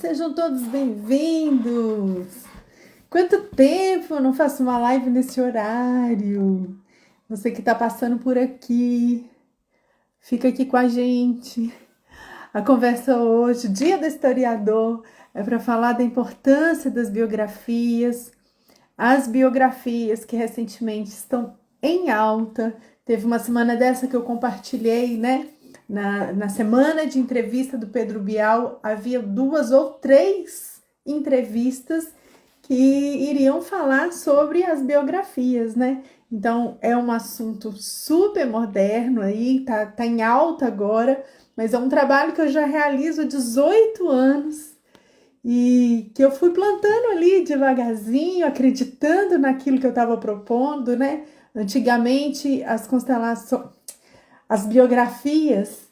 Sejam todos bem-vindos! Quanto tempo eu não faço uma live nesse horário? Você que está passando por aqui, fica aqui com a gente. A conversa hoje, Dia do Historiador, é para falar da importância das biografias, as biografias que recentemente estão em alta. Teve uma semana dessa que eu compartilhei, né? Na semana de entrevista do Pedro Bial, havia 2 ou 3 entrevistas que iriam falar sobre as biografias, né? Então, é um assunto super moderno aí, tá em alta agora, mas é um trabalho que eu já realizo há 18 anos e que eu fui plantando ali devagarzinho, acreditando naquilo que eu estava propondo, né? Antigamente, as constelações, as biografias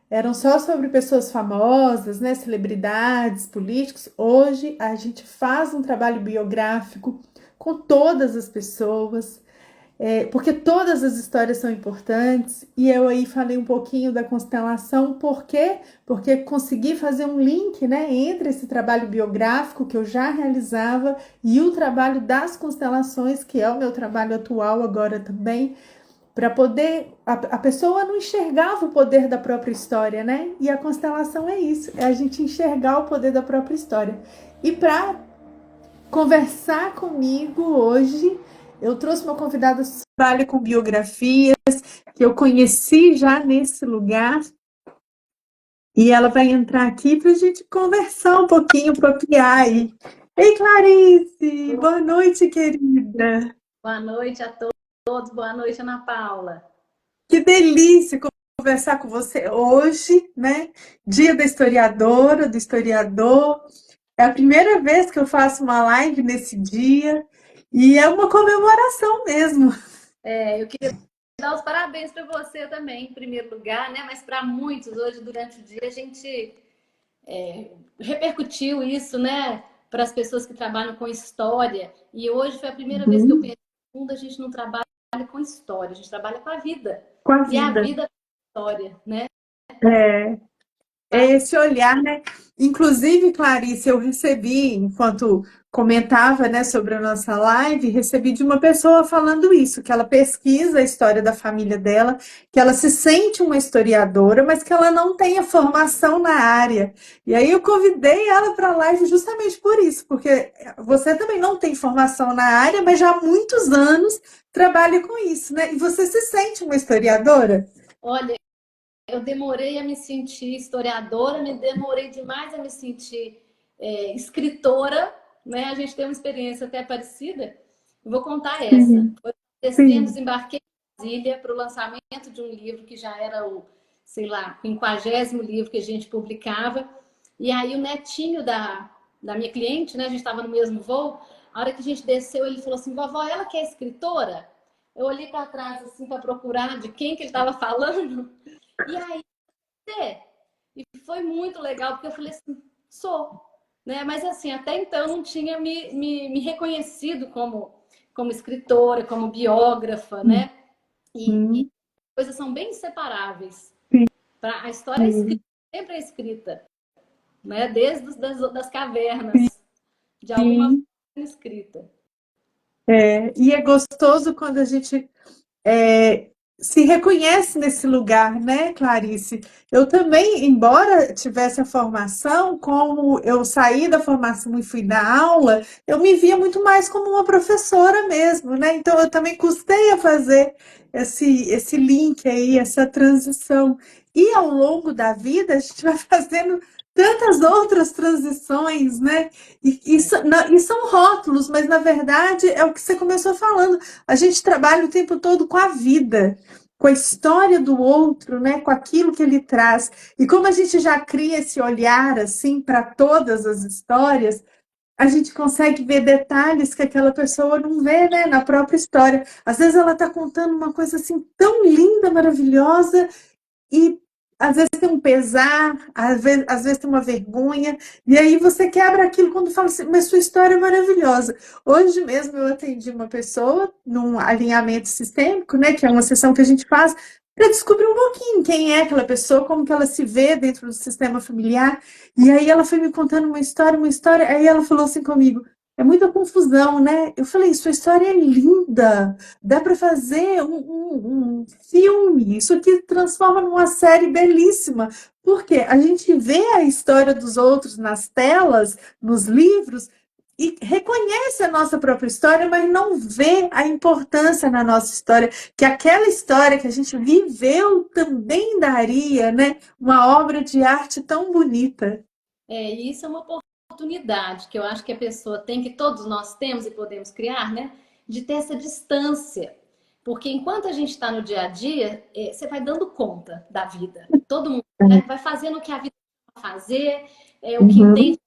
eram só sobre pessoas famosas, né? Celebridades, políticos. Hoje, a gente faz um trabalho biográfico com todas as pessoas, porque todas as histórias são importantes, e eu aí falei um pouquinho da constelação, por quê? Porque consegui fazer um link, né, entre esse trabalho biográfico que eu já realizava e o trabalho das constelações, que é o meu trabalho atual agora também, para poder, a pessoa não enxergava o poder da própria história, né? E a constelação é isso, é a gente enxergar o poder da própria história. E para conversar comigo hoje, eu trouxe uma convidada que trabalha com biografias, que eu conheci já nesse lugar, e ela vai entrar aqui para a gente conversar um pouquinho, propriar aí. Ei, Clarice! Boa noite, querida! Boa noite a todos, boa noite, Ana Paula. Que delícia conversar com você hoje, né? Dia da historiadora, do historiador. É a primeira vez que eu faço uma live nesse dia e é uma comemoração mesmo. Eu queria dar os parabéns para você também, em primeiro lugar, né? Mas para muitos, hoje, durante o dia, a gente repercutiu isso, né? Para as pessoas que trabalham com história. E hoje foi a primeira vez que eu pensei, no mundo a gente não trabalha com história, a gente trabalha com a vida. Com a E a vida. vida é história, né? É, é esse olhar, né? Inclusive, Clarice, eu recebi, enquanto comentava, né, sobre a nossa live, recebi de uma pessoa falando isso, que ela pesquisa a história da família dela, que ela se sente uma historiadora, mas que ela não tem a formação na área. E aí eu convidei ela para a live justamente por isso, porque você também não tem formação na área, mas já há muitos anos trabalha com isso, né? E você se sente uma historiadora? Olha, eu demorei a me sentir historiadora, me demorei demais a me sentir escritora, né? A gente tem uma experiência até parecida. Eu vou contar essa. Sim, Foi em sim. desembarquei em Brasília para o lançamento de um livro que já era o, sei lá, 50º livro que a gente publicava. E aí o netinho da minha cliente, né? A gente estava no mesmo voo. A hora que a gente desceu, ele falou assim: vovó, ela que é escritora? Eu olhei para trás assim para procurar de quem que ele estava falando. E aí, e foi muito legal, porque eu falei assim, sou. Né? Mas assim, até então não tinha me reconhecido como escritora, como biógrafa, né? E Uhum. coisas são bem inseparáveis. Sim, A história é escrita, sim, sempre é escrita, né? Desde das cavernas, de alguma sim. forma escrita. E é gostoso quando a gente é, se reconhece nesse lugar, né, Clarice? Eu também, embora tivesse a formação, como eu saí da formação e fui dar aula, eu me via muito mais como uma professora mesmo, né? Então eu também custei a fazer esse link aí, essa transição. E ao longo da vida, a gente vai fazendo tantas outras transições, né? E são rótulos, mas na verdade é o que você começou falando. A gente trabalha o tempo todo com a vida, com a história do outro, né? Com aquilo que ele traz. E como a gente já cria esse olhar assim para todas as histórias, a gente consegue ver detalhes que aquela pessoa não vê, né? Na própria história. Às vezes ela está contando uma coisa assim tão linda, maravilhosa, e às vezes tem um pesar, às vezes tem uma vergonha, e aí você quebra aquilo quando fala assim, mas sua história é maravilhosa. Hoje mesmo eu atendi uma pessoa num alinhamento sistêmico, né, que é uma sessão que a gente faz, para descobrir um pouquinho quem é aquela pessoa, como que ela se vê dentro do sistema familiar. E aí ela foi me contando uma história, aí ela falou assim comigo, é muita confusão, né? Eu falei, sua história é linda, dá para fazer um filme, isso aqui transforma numa série belíssima, porque a gente vê a história dos outros nas telas, nos livros, e reconhece a nossa própria história, mas não vê a importância na nossa história, que aquela história que a gente viveu também daria, né, uma obra de arte tão bonita. E isso é uma oportunidade que eu acho que a pessoa tem, que todos nós temos e podemos criar, né? De ter essa distância. Porque enquanto a gente está no dia a dia, você vai dando conta da vida. Todo mundo, né, vai fazendo o que a vida vai fazer, o que Uhum, entende.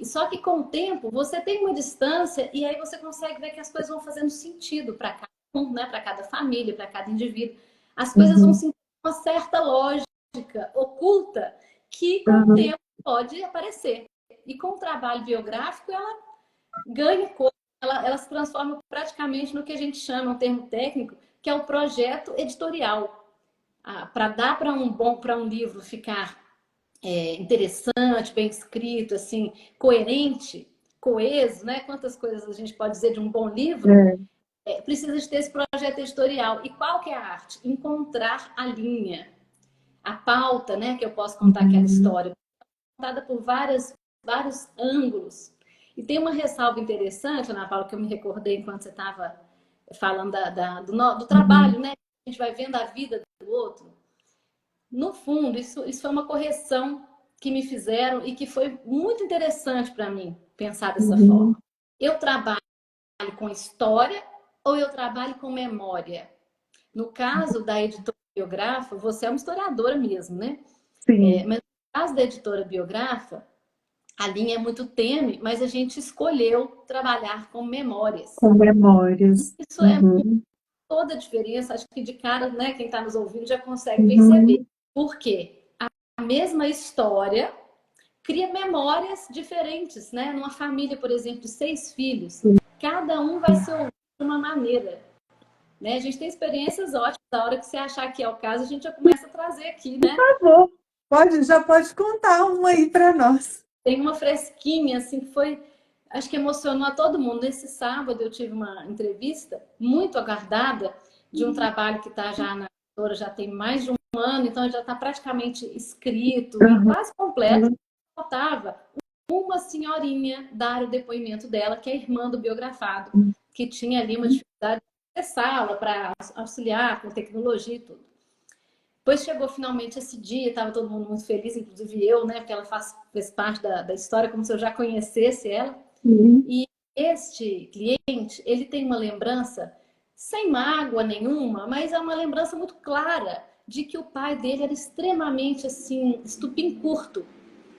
Só que com o tempo você tem uma distância e aí você consegue ver que as coisas vão fazendo sentido para cada um, né? Para cada família, para cada indivíduo. As coisas vão uhum, se uma certa lógica oculta que com o uhum, tempo pode aparecer. E com o trabalho biográfico ela ganha cor, ela se transforma praticamente no que a gente chama, um termo técnico, que é o projeto editorial. Para dar para um livro ficar interessante, bem escrito, assim, coerente, coeso, né? Quantas coisas a gente pode dizer de um bom livro? é, Precisa de ter esse projeto editorial. E qual que é a arte? Encontrar a linha, a pauta, né? Que eu posso contar aquela uhum, história, contada por vários ângulos. E tem uma ressalva interessante, Ana Paula, que eu me recordei enquanto você estava falando do uhum, trabalho, né? A gente vai vendo a vida do outro. No fundo, isso foi uma correção que me fizeram e que foi muito interessante para mim pensar dessa uhum, forma. Eu trabalho com história ou eu trabalho com memória? No caso da editora biografa, você é uma historiadora mesmo, né? sim, Mas no caso da editora biografa, a linha é muito tênue, mas a gente escolheu trabalhar com memórias. com memórias. Isso é Uhum, toda a diferença. Acho que de cara, né, quem está nos ouvindo já consegue perceber. uhum, Por quê? A mesma história cria memórias diferentes, né? Numa família, por exemplo, de 6 filhos, cada um vai ser ouvido de uma maneira. Né? A gente tem experiências ótimas. A hora que você achar que é o caso, a gente já começa a trazer aqui, né? tá bom. Já pode contar uma aí para nós. Tem uma fresquinha, assim, que foi, acho que emocionou a todo mundo. Esse sábado eu tive uma entrevista muito aguardada de um trabalho que está já na editora, já tem mais de um ano, então já está praticamente escrito e Uhum, quase completo. Faltava uma senhorinha dar o depoimento dela, que é irmã do biografado, que tinha ali uma dificuldade de acessá-la para auxiliar com tecnologia e tudo. Depois chegou finalmente esse dia, estava todo mundo muito feliz, inclusive eu, né? Porque ela fez parte da história, como se eu já conhecesse ela. uhum, E este cliente, ele tem uma lembrança sem mágoa nenhuma, mas é uma lembrança muito clara de que o pai dele era extremamente assim, estupim curto.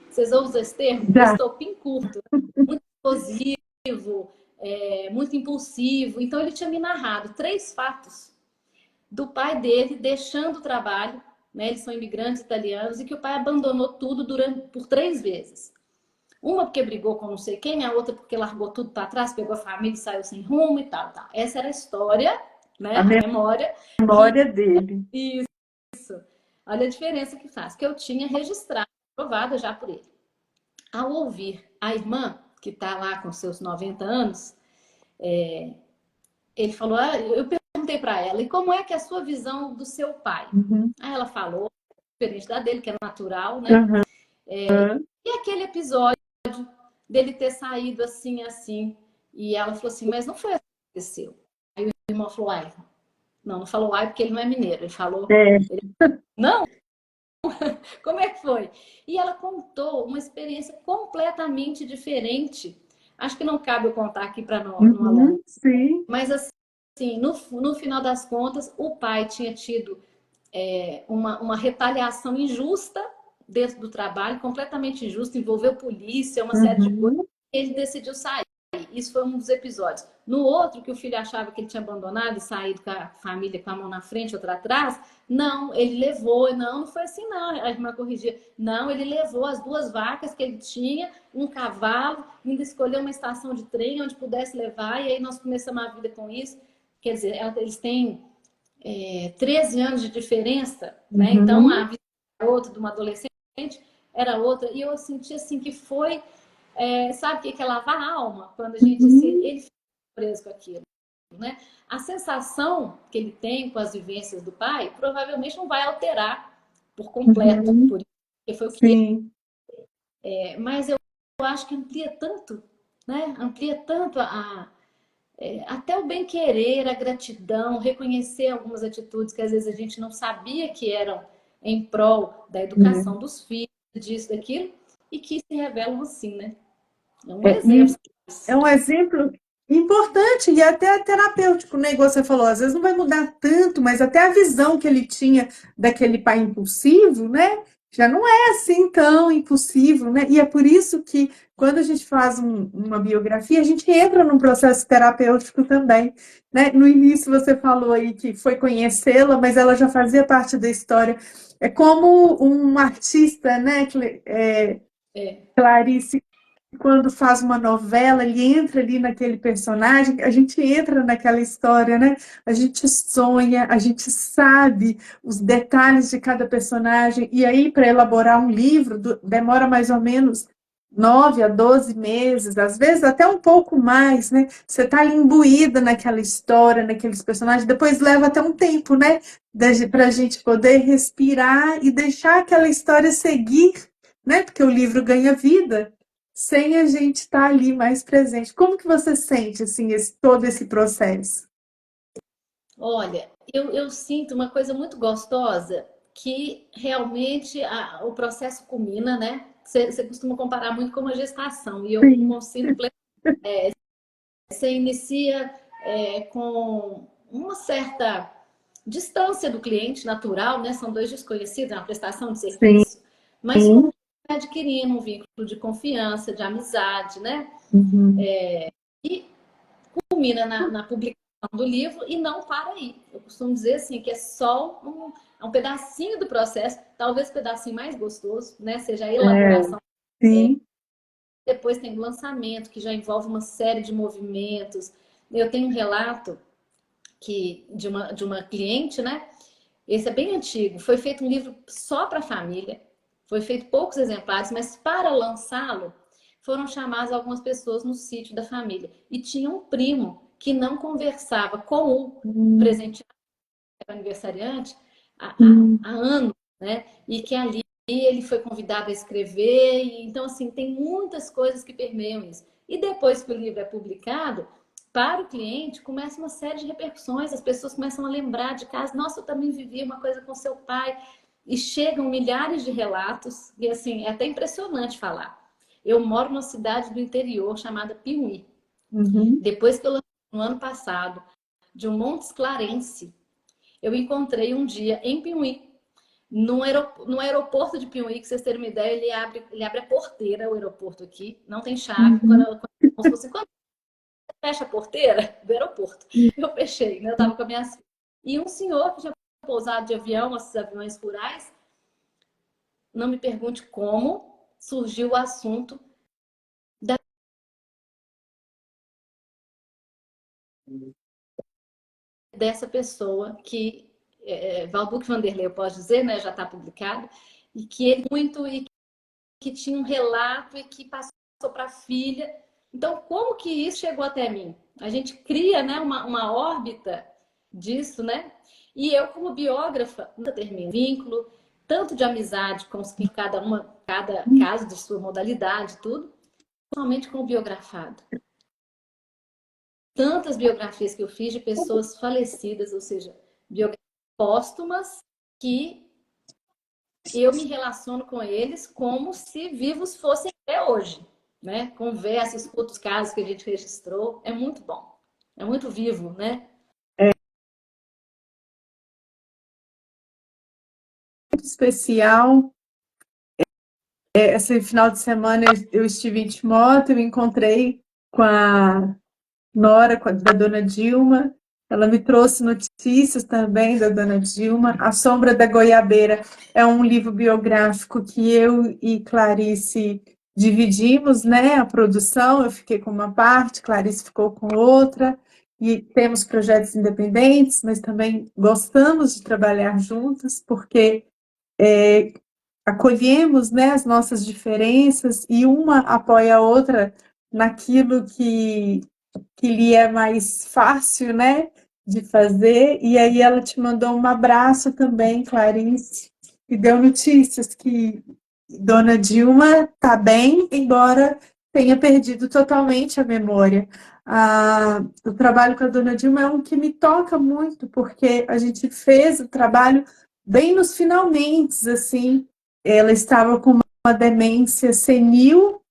Vocês usam esse termo? já. Estopim curto, muito explosivo, muito impulsivo. Então ele tinha me narrado 3 fatos do pai dele deixando o trabalho, né? Eles são imigrantes italianos, e que o pai abandonou tudo por 3 vezes. Uma porque brigou com não sei quem, a outra porque largou tudo para trás, pegou a família e saiu sem rumo e tal, tal. Essa era a história, né? A A memória que memória dele. isso. Olha a diferença que faz, que eu tinha registrado, aprovada já por ele. Ao ouvir a irmã, que está lá com seus 90 anos, ele falou, eu perguntei para ela, e como é que é a sua visão do seu pai? Uhum, Aí ela falou, diferente da dele, que é natural, né? uhum, E aquele episódio dele ter saído assim, assim. E ela falou assim, mas não foi assim que aconteceu. Aí o irmão falou, ai, não falou ai porque ele não é mineiro. Ele falou, é, não, como é que foi? E ela contou uma experiência completamente diferente. Acho que não cabe eu contar aqui para não alongar. sim. Mas assim, no final das contas, o pai tinha tido uma retaliação injusta dentro do trabalho, completamente injusta, envolveu polícia, uma série de coisas. Uhum, Ele decidiu sair. Isso foi um dos episódios. No outro, que o filho achava que ele tinha abandonado e saído com a família com a mão na frente, outra atrás, não, ele levou, não foi assim não, a irmã corrigia, não, ele levou as 2 vacas que ele tinha, um cavalo, ainda escolheu uma estação de trem onde pudesse levar, e aí nós começamos a vida com isso. Quer dizer, eles têm 13 anos de diferença, né? Então Uhum. a vida era outra, de uma adolescente era outra, e eu senti assim que foi, sabe o que é lavar a alma? Quando a gente, assim, Uhum. ele fica preso com aquilo, né? A sensação que ele tem com as vivências do pai provavelmente não vai alterar por completo, Uhum. porque foi o que Sim. mas eu acho que amplia tanto, né? Amplia tanto até o bem-querer, a gratidão, reconhecer algumas atitudes que às vezes a gente não sabia que eram em prol da educação dos filhos, disso, daquilo, e que se revelam assim, né? É um E exemplo. é um exemplo importante e até terapêutico, né? Igual você falou, às vezes não vai mudar tanto, mas até a visão que ele tinha daquele pai impulsivo, né? Já não é assim tão impulsivo, né? E é por isso que quando a gente faz uma biografia, a gente entra num processo terapêutico também, né? No início você falou aí que foi conhecê-la, mas ela já fazia parte da história. É como um artista, né? É, Clarice, quando faz uma novela, ele entra ali naquele personagem, a gente entra naquela história, né? A gente sonha, a gente sabe os detalhes de cada personagem, e aí, para elaborar um livro, demora mais ou menos 9 a 12 meses, às vezes até um pouco mais, né? Você está ali imbuída naquela história, naqueles personagens, depois leva até um tempo, né? Para a gente poder respirar e deixar aquela história seguir, né? Porque o livro ganha vida sem a gente estar ali mais presente. Como que você sente assim todo esse processo? olha, eu sinto uma coisa muito gostosa que realmente o processo culmina, né? Você costuma comparar muito com uma gestação, e eu Sim. consinto você inicia com uma certa distância do cliente natural, né? São dois desconhecidos, é uma prestação de Sim. serviço, mas como adquirindo um vínculo de confiança, de amizade, né? Uhum. E culmina na publicação do livro e não para aí. Eu costumo dizer assim que é só um pedacinho do processo, talvez o pedacinho mais gostoso, né? Seja a É, elaboração. sim. Depois tem o lançamento, que já envolve uma série de movimentos. Eu tenho um relato de uma cliente, né? Esse é bem antigo. Foi feito um livro só para a família. Foi feito poucos exemplares, mas para lançá-lo foram chamadas algumas pessoas no sítio da família. E tinha um primo que não conversava com o Hum, presente aniversariante hum. há anos, né? E que ali ele foi convidado a escrever. E, então, assim, tem muitas coisas que permeiam isso. E depois que o livro é publicado, para o cliente, começa uma série de repercussões. As pessoas começam a lembrar de casos. Nossa, eu também vivi uma coisa com seu pai. E chegam milhares de relatos. E, assim, é até impressionante falar. Eu moro numa cidade do interior chamada Piuí. Uhum. Depois que eu lancei no ano passado, de um Montes Clarence, eu encontrei um dia em Piuí, no aeroporto de Piuí, que vocês terem uma ideia, ele abre a porteira, o aeroporto aqui, não tem chave. Quando, Uhum. eu, quando, assim, quando fecha a porteira do aeroporto, eu fechei, né? Eu estava com as minhas filhas. E um senhor que tinha pousado de avião, esses aviões rurais, não me pergunte como surgiu o assunto dessa pessoa que Valbuque Vanderlei, eu posso dizer, né, já está publicado, e que ele muito e que tinha um relato e que passou para a filha. Então, como que isso chegou até mim? A gente cria, né, uma órbita disso, né? E eu, como biógrafa, nunca termino vínculo, tanto de amizade, com que cada caso de sua modalidade, tudo, somente com o biografado. Tantas biografias que eu fiz de pessoas falecidas, ou seja, biografias póstumas, que eu me relaciono com eles como se vivos fossem até hoje, né? Conversa, escuto os casos que a gente registrou, é muito bom, é muito vivo, né? Muito especial. Esse final de semana eu estive em Timóteo, eu encontrei com a Nora, da dona Dilma. Ela me trouxe notícias também da dona Dilma. A Sombra da Goiabeira é um livro biográfico que eu e Clarice dividimos, né, a produção. Eu fiquei com uma parte, Clarice ficou com outra. e temos projetos independentes, mas também gostamos de trabalhar juntas, porque acolhemos, né, as nossas diferenças e uma apoia a outra naquilo que lhe é mais fácil, né, de fazer. E aí ela te mandou um abraço também, Clarice, e deu notícias que Dona Dilma está bem, embora tenha perdido totalmente a memória. O trabalho com a Dona Dilma é um que me toca muito, porque a gente fez o trabalho bem nos finalmente, assim. Ela estava com uma demência senil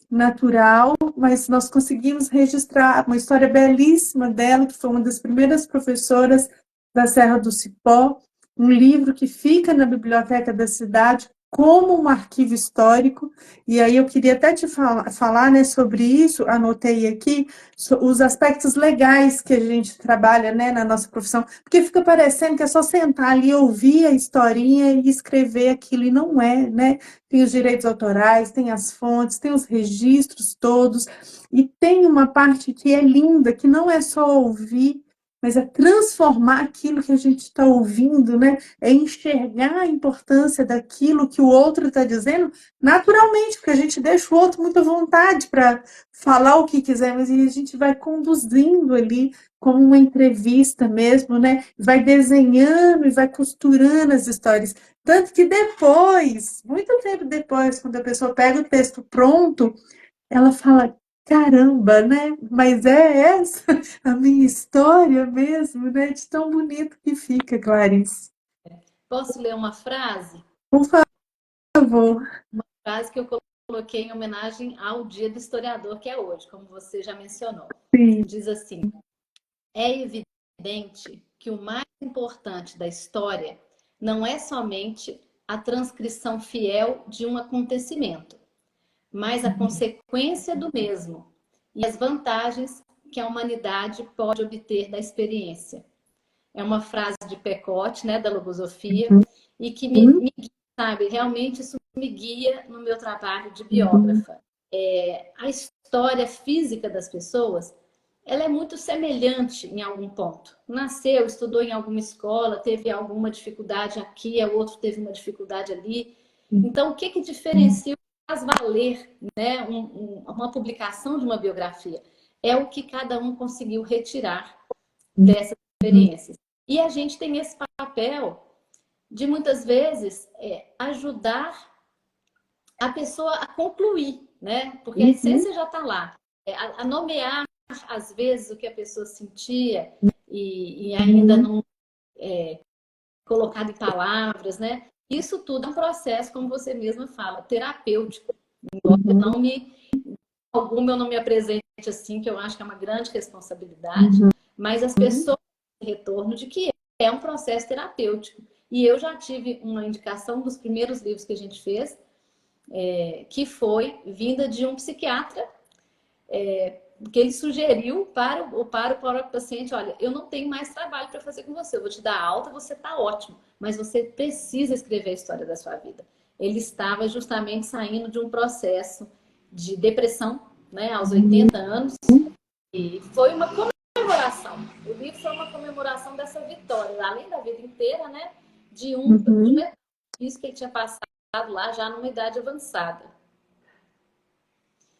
natural, mas nós conseguimos registrar uma história belíssima dela, que foi uma das primeiras professoras da Serra do Cipó, um livro que fica na biblioteca da cidade como um arquivo histórico, e aí eu queria até te falar, né, sobre isso, anotei aqui, os aspectos legais que a gente trabalha, né, na nossa profissão, porque fica parecendo que é só sentar ali, ouvir a historinha e escrever aquilo, e não é, né? Tem os direitos autorais, tem as fontes, tem os registros todos, e tem uma parte que é linda, que não é só ouvir, mas é transformar aquilo que a gente está ouvindo, né? É enxergar a importância daquilo que o outro está dizendo naturalmente, porque a gente deixa o outro muito à vontade para falar o que quiser, mas a gente vai conduzindo ali como uma entrevista mesmo, né? Vai desenhando e vai costurando as histórias. Tanto que depois, muito tempo depois, quando a pessoa pega o texto pronto, ela fala: caramba, né? Mas é essa a minha história mesmo, né? De tão bonito que fica, Clarice. Posso ler uma frase? Por favor. Frase que eu coloquei em homenagem ao Dia do Historiador, que é hoje, como você já mencionou. Sim. Diz assim: é evidente que o mais importante da história não é somente a transcrição fiel de um acontecimento, mas a consequência do mesmo e as vantagens que a humanidade pode obter da experiência. É uma frase de Pecote, né, da logosofia, e que me sabe, realmente isso me guia no meu trabalho de biógrafa. A história física das pessoas, ela é muito semelhante em algum ponto. Nasceu, estudou em alguma escola, teve alguma dificuldade aqui, o outro teve uma dificuldade ali. Então, o que que diferencia o que faz valer, né, uma publicação de uma biografia? É o que cada um conseguiu retirar dessas experiências. E a gente tem esse papel de muitas vezes ajudar a pessoa a concluir, né? Porque a essência já está lá. A nomear, às vezes, o que a pessoa sentia e ainda não colocado em palavras, né? Isso tudo é um processo, como você mesma fala, terapêutico. Embora eu não me apresente assim, que eu acho que é uma grande responsabilidade, mas as pessoas têm retorno de que é um processo terapêutico. E eu já tive uma indicação dos primeiros livros que a gente fez, que foi vinda de um psiquiatra, que ele sugeriu para o próprio paciente: olha, eu não tenho mais trabalho para fazer com você, eu vou te dar alta, você está ótimo, mas você precisa escrever a história da sua vida. Ele estava justamente saindo de um processo de depressão, né, aos 80 anos, e foi uma comemoração. O livro foi uma comemoração dessa vitória, além da vida inteira, né, de isso que ele tinha passado lá já numa idade avançada.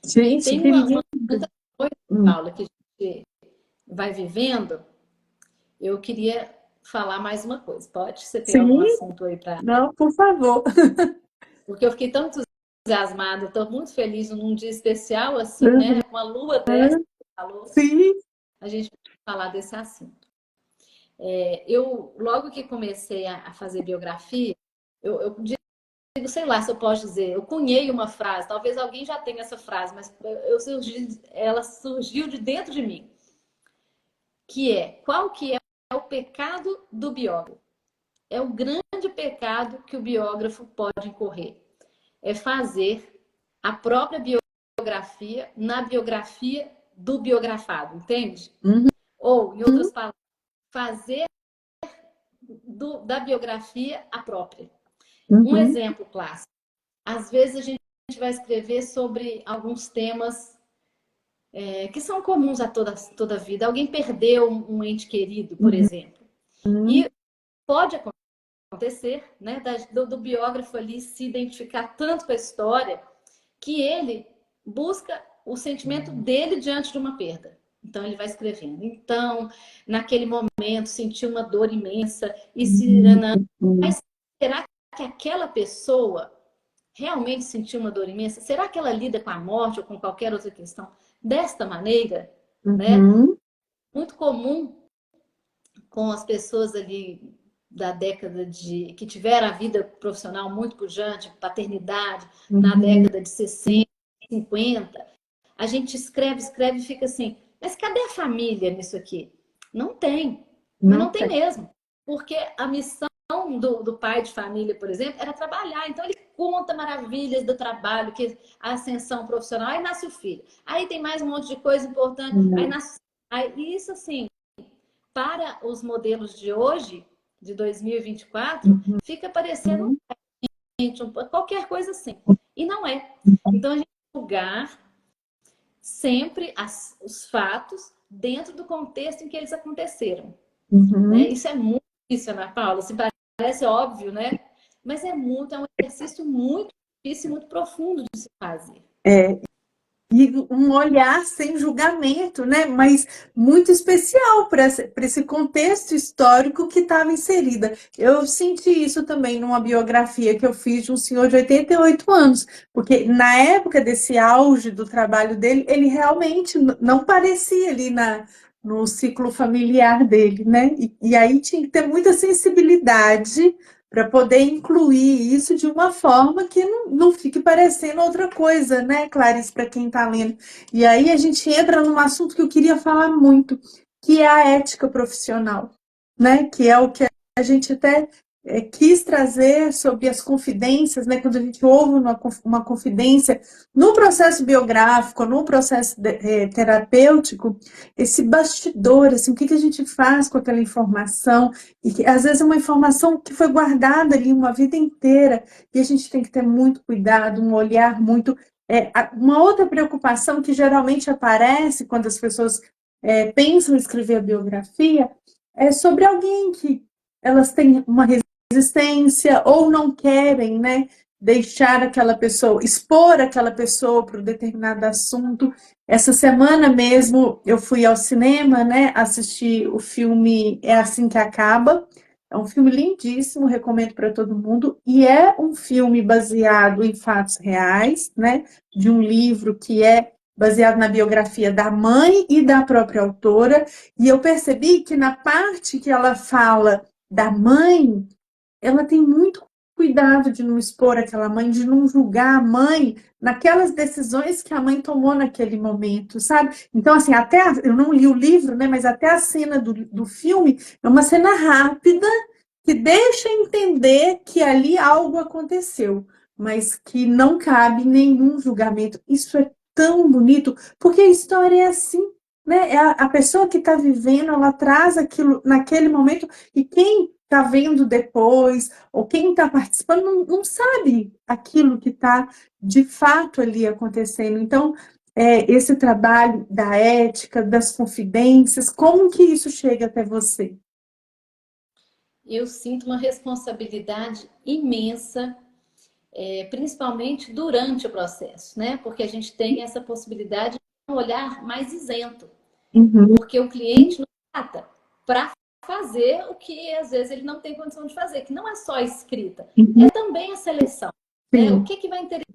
E Gente, tem que uma lindo. muita coisa, Paula, que a gente vai vivendo. Eu queria falar mais uma coisa. Pode? Você tem algum Sim, assunto aí para... não, por favor. Porque eu fiquei tão entusiasmada, estou muito feliz num dia especial assim, né? Com a lua dessa, falou, Sim. a gente vai falar desse assunto. Eu, logo que comecei a fazer biografia, eu digo, sei lá se eu posso dizer, eu cunhei uma frase, talvez alguém já tenha essa frase, mas ela surgiu de dentro de mim, que qual que é o pecado do biógrafo? É o grande pecado que o biógrafo pode incorrer. É fazer a própria biografia na biografia do biografado, entende? Ou, em outras palavras, fazer da biografia a própria. Um exemplo clássico. Às vezes a gente vai escrever sobre alguns temas que são comuns a toda a vida. Alguém perdeu um ente querido, por Uhum. exemplo. E pode acontecer, né, do biógrafo ali se identificar tanto com a história que ele busca o sentimento dele diante de uma perda. Então ele vai escrevendo. Então, naquele momento, sentiu uma dor imensa e se mas será que aquela pessoa realmente sentiu uma dor imensa? Será que ela lida com a morte ou com qualquer outra questão desta maneira, né? Uhum. Muito comum com as pessoas ali da década que tiveram a vida profissional muito pujante, paternidade, na Uhum. década de 60, 50, a gente escreve, escreve e fica assim, mas cadê a família nisso aqui? Não tem, mas Não não tem tem. mesmo, porque a missão do pai de família, por exemplo, era trabalhar. Então ele conta maravilhas do trabalho, que a ascensão profissional, aí nasce o filho. Aí tem mais um monte de coisa importante, aí Uhum. nasce. Aí, isso assim, para os modelos de hoje, de 2024, fica parecendo qualquer coisa assim. E não é. Então a gente julgar sempre os fatos dentro do contexto em que eles aconteceram. Né? Uhum. Isso é muito difícil, Ana Paula. Se parece óbvio, né? Mas é um exercício muito difícil e muito profundo de se fazer. É, e um olhar sem julgamento, né? Mas muito especial para esse contexto histórico que estava inserida. Eu senti isso também numa biografia que eu fiz de um senhor de 88 anos, porque na época desse auge do trabalho dele, ele realmente não parecia ali no ciclo familiar dele, né? E aí tinha que ter muita sensibilidade para poder incluir isso de uma forma que não fique parecendo outra coisa, né, Clarice, para quem está lendo. E aí a gente entra num assunto que eu queria falar muito, que é a ética profissional, né? Que é o que a gente até quis trazer sobre as confidências, né? Quando a gente ouve uma confidência no processo biográfico, no processo terapêutico, esse bastidor, assim, o que a gente faz com aquela informação, e que às vezes é uma informação que foi guardada ali uma vida inteira, e a gente tem que ter muito cuidado, um olhar muito. Uma outra preocupação que geralmente aparece quando as pessoas pensam em escrever a biografia é sobre alguém que elas têm uma resistência ou não querem, né, deixar aquela pessoa, expor aquela pessoa para um determinado assunto. Essa semana mesmo eu fui ao cinema, né, assistir o filme É Assim que Acaba. É um filme lindíssimo, recomendo para todo mundo. E é um filme baseado em fatos reais, né, de um livro que é baseado na biografia da mãe e da própria autora. E eu percebi que na parte que ela fala da mãe, ela tem muito cuidado de não expor aquela mãe, de não julgar a mãe naquelas decisões que a mãe tomou naquele momento, sabe? Então, assim, eu não li o livro, né? Mas até a cena do filme é uma cena rápida que deixa entender que ali algo aconteceu, mas que não cabe nenhum julgamento. Isso é tão bonito, porque a história é assim, né? É a pessoa que está vivendo, ela traz aquilo naquele momento, e quem está vendo depois, ou quem está participando, não sabe aquilo que está de fato ali acontecendo. Então, esse trabalho da ética, das confidências, como que isso chega até você? Eu sinto uma responsabilidade imensa, principalmente durante o processo, né? Porque a gente tem essa possibilidade de um olhar mais isento, Uhum, porque o cliente não trata para fazer o que às vezes ele não tem condição de fazer, que não é só a escrita, é uhum, também a seleção, né? O sim. que vai interessar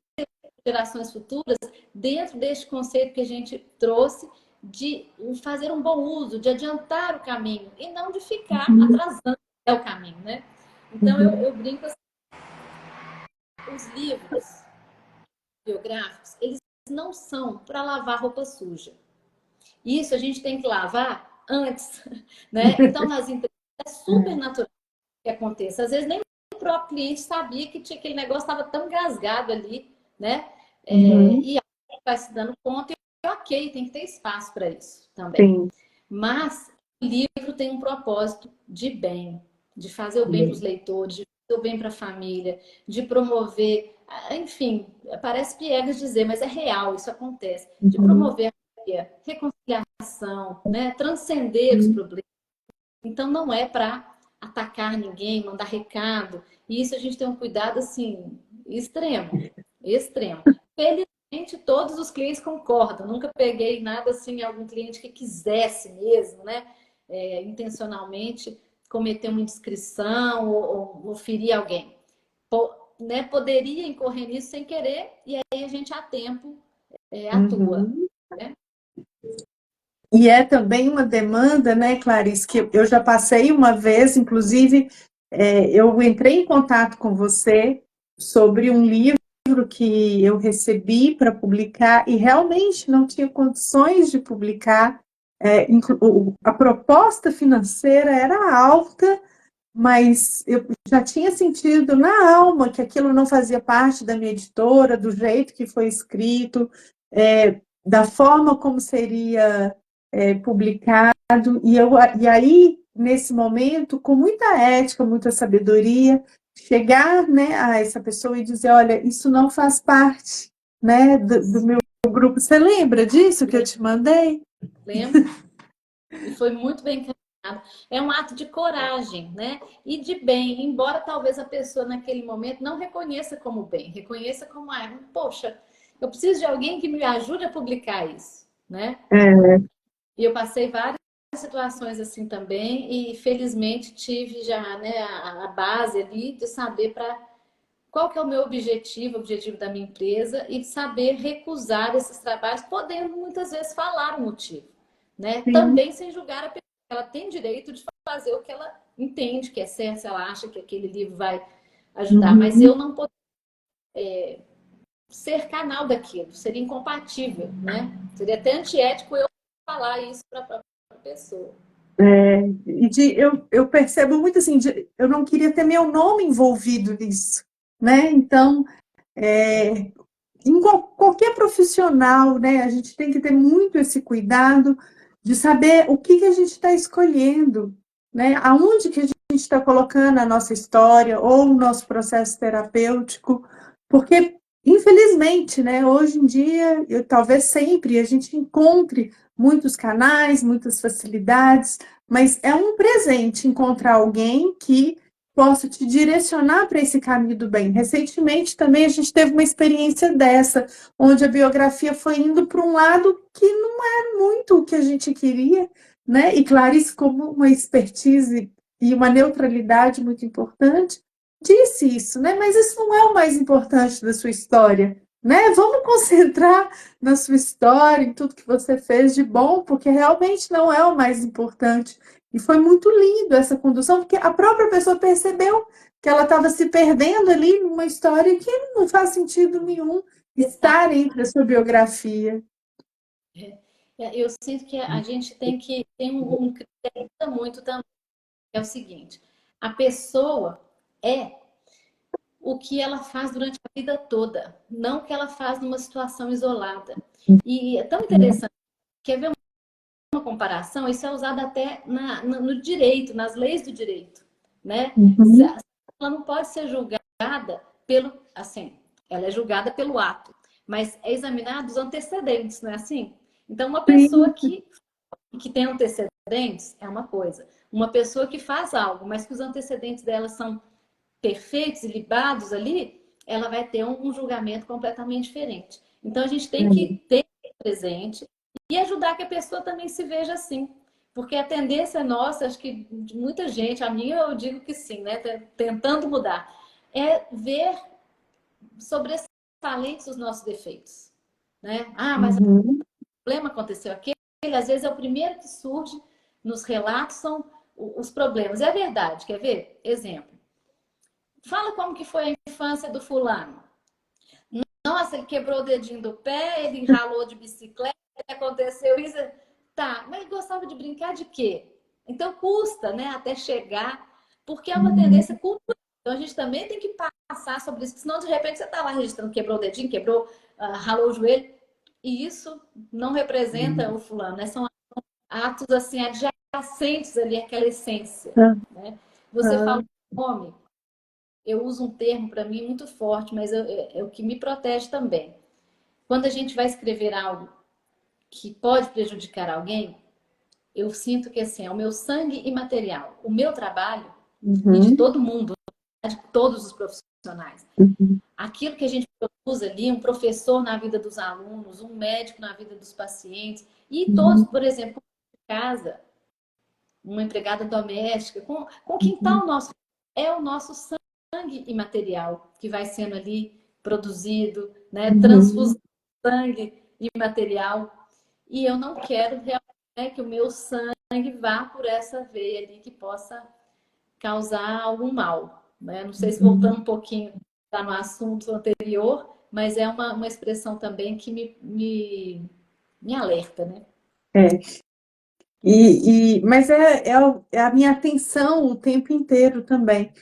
gerações futuras dentro deste conceito que a gente trouxe de fazer um bom uso, de adiantar o caminho e não de ficar Uhum, atrasando o caminho, né? Então uhum, eu brinco assim, os livros biográficos, eles não são para lavar roupa suja. Isso a gente tem que lavar antes, né? Então nas empresas é super natural que aconteça. Às vezes nem o próprio cliente sabia que tinha, aquele negócio estava tão engasgado ali, né? uhum, E vai se dando conta e ok, tem que ter espaço para isso também. sim. Mas o livro tem um propósito de bem, de fazer o bem para os leitores, de fazer o bem para a família, de promover, enfim, parece piegas dizer, mas é real, isso acontece, de Uhum, promover reconciliação, né? Transcender os problemas. Então, não é para atacar ninguém, mandar recado. E isso a gente tem um cuidado, assim, extremo. Extremo. Felizmente, todos os clientes concordam. Nunca peguei nada assim, algum cliente que quisesse mesmo, né? Intencionalmente cometer uma indiscrição ou ferir alguém. Né? Poderia incorrer nisso sem querer, e aí a gente, a tempo, atua. Uhum. Né? E é também uma demanda, né, Clarice, que eu já passei uma vez, inclusive, eu entrei em contato com você sobre um livro que eu recebi para publicar e realmente não tinha condições de publicar. A proposta financeira era alta, mas eu já tinha sentido na alma que aquilo não fazia parte da minha editora, do jeito que foi escrito, da forma como seria publicado, e aí, nesse momento, com muita ética, muita sabedoria, chegar, né, a essa pessoa e dizer, olha, isso não faz parte, né, do meu grupo. Você lembra disso que eu te mandei? Lembro. E foi muito bem encaminhado. É um ato de coragem, né? E de bem, embora talvez a pessoa naquele momento não reconheça como bem, reconheça como, poxa, eu preciso de alguém que me ajude a publicar isso, né? É. E eu passei várias situações assim também e felizmente tive já, né, a base ali de saber para qual que é o meu objetivo, o objetivo da minha empresa e saber recusar esses trabalhos, podendo muitas vezes falar o motivo, né? Sim. Também sem julgar a pessoa. Ela tem direito de fazer o que ela entende que é certo, se ela acha que aquele livro vai ajudar, mas Uhum. eu não posso ser canal daquilo, seria incompatível, né? Seria até antiético eu falar isso para a própria pessoa. Eu percebo muito assim, eu não queria ter meu nome envolvido nisso, né? Então, em qualquer profissional, né, a gente tem que ter muito esse cuidado de saber o que a gente está escolhendo, né? Aonde que a gente está colocando a nossa história ou o nosso processo terapêutico, porque, infelizmente, né, hoje em dia, talvez sempre, a gente encontre muitos canais, muitas facilidades, mas é um presente encontrar alguém que possa te direcionar para esse caminho do bem. Recentemente também a gente teve uma experiência dessa, onde a biografia foi indo para um lado que não é muito o que a gente queria, né? E Clarice, como uma expertise e uma neutralidade muito importante, disse isso, né? Mas isso não é o mais importante da sua história, né? Vamos concentrar na sua história, em tudo que você fez de bom, porque realmente não é o mais importante. E foi muito lindo essa condução, porque a própria pessoa percebeu que ela estava se perdendo ali numa história que não faz sentido nenhum estar entre a sua biografia. Eu sinto que a gente tem que ter um critério muito também, que é o seguinte: a pessoa é o que ela faz durante a vida toda, não o que ela faz numa situação isolada. E é tão interessante, quer ver uma comparação? Isso é usado até no direito, nas leis do direito, né? Uhum. Ela não pode ser julgada pelo, assim, ela é julgada pelo ato, mas é examinado os antecedentes, não é assim? Então, uma pessoa Sim, que tem antecedentes é uma coisa. Uma pessoa que faz algo, mas que os antecedentes dela são perfeitos e libados ali, ela vai ter um julgamento completamente diferente. Então, a gente tem que ter presente e ajudar que a pessoa também se veja assim. Porque a tendência nossa, acho que de muita gente, a minha eu digo que sim, né? Tentando mudar, é ver sobressalentes os nossos defeitos. Né? Ah, mas o uhum. problema aconteceu aquele, às vezes é o primeiro que surge nos relatos, são os problemas. É verdade, quer ver? Exemplo. Fala como que foi a infância do fulano. Nossa, ele quebrou o dedinho do pé, ele ralou de bicicleta, aconteceu isso. Tá, mas ele gostava de brincar de quê? Então custa, né, até chegar, porque é uma tendência cultural. Então a gente também tem que passar sobre isso, senão de repente você está lá registrando, quebrou o dedinho, quebrou, ralou o joelho, e isso não representa o fulano, né? São atos assim adjacentes ali àquela essência, né? Você Ah, fala nome, eu uso um termo para mim muito forte, mas é o que me protege também. Quando a gente vai escrever algo que pode prejudicar alguém, eu sinto que assim, é o meu sangue imaterial, o meu trabalho e de Uhum, todo mundo, de todos os profissionais. uhum, Aquilo que a gente produz ali, um professor na vida dos alunos, um médico na vida dos pacientes, e todos, uhum, por exemplo, em casa, uma empregada doméstica, com quem está uhum, o nosso, é o nosso sangue imaterial que vai sendo ali produzido, né, transfusão uhum. de sangue imaterial, e eu não quero realmente, né, que o meu sangue vá por essa veia ali que possa causar algum mal, né? Não sei se Uhum. voltando um pouquinho tá no assunto anterior, mas é uma expressão também que me alerta, né? É. Mas é a minha atenção o tempo inteiro também.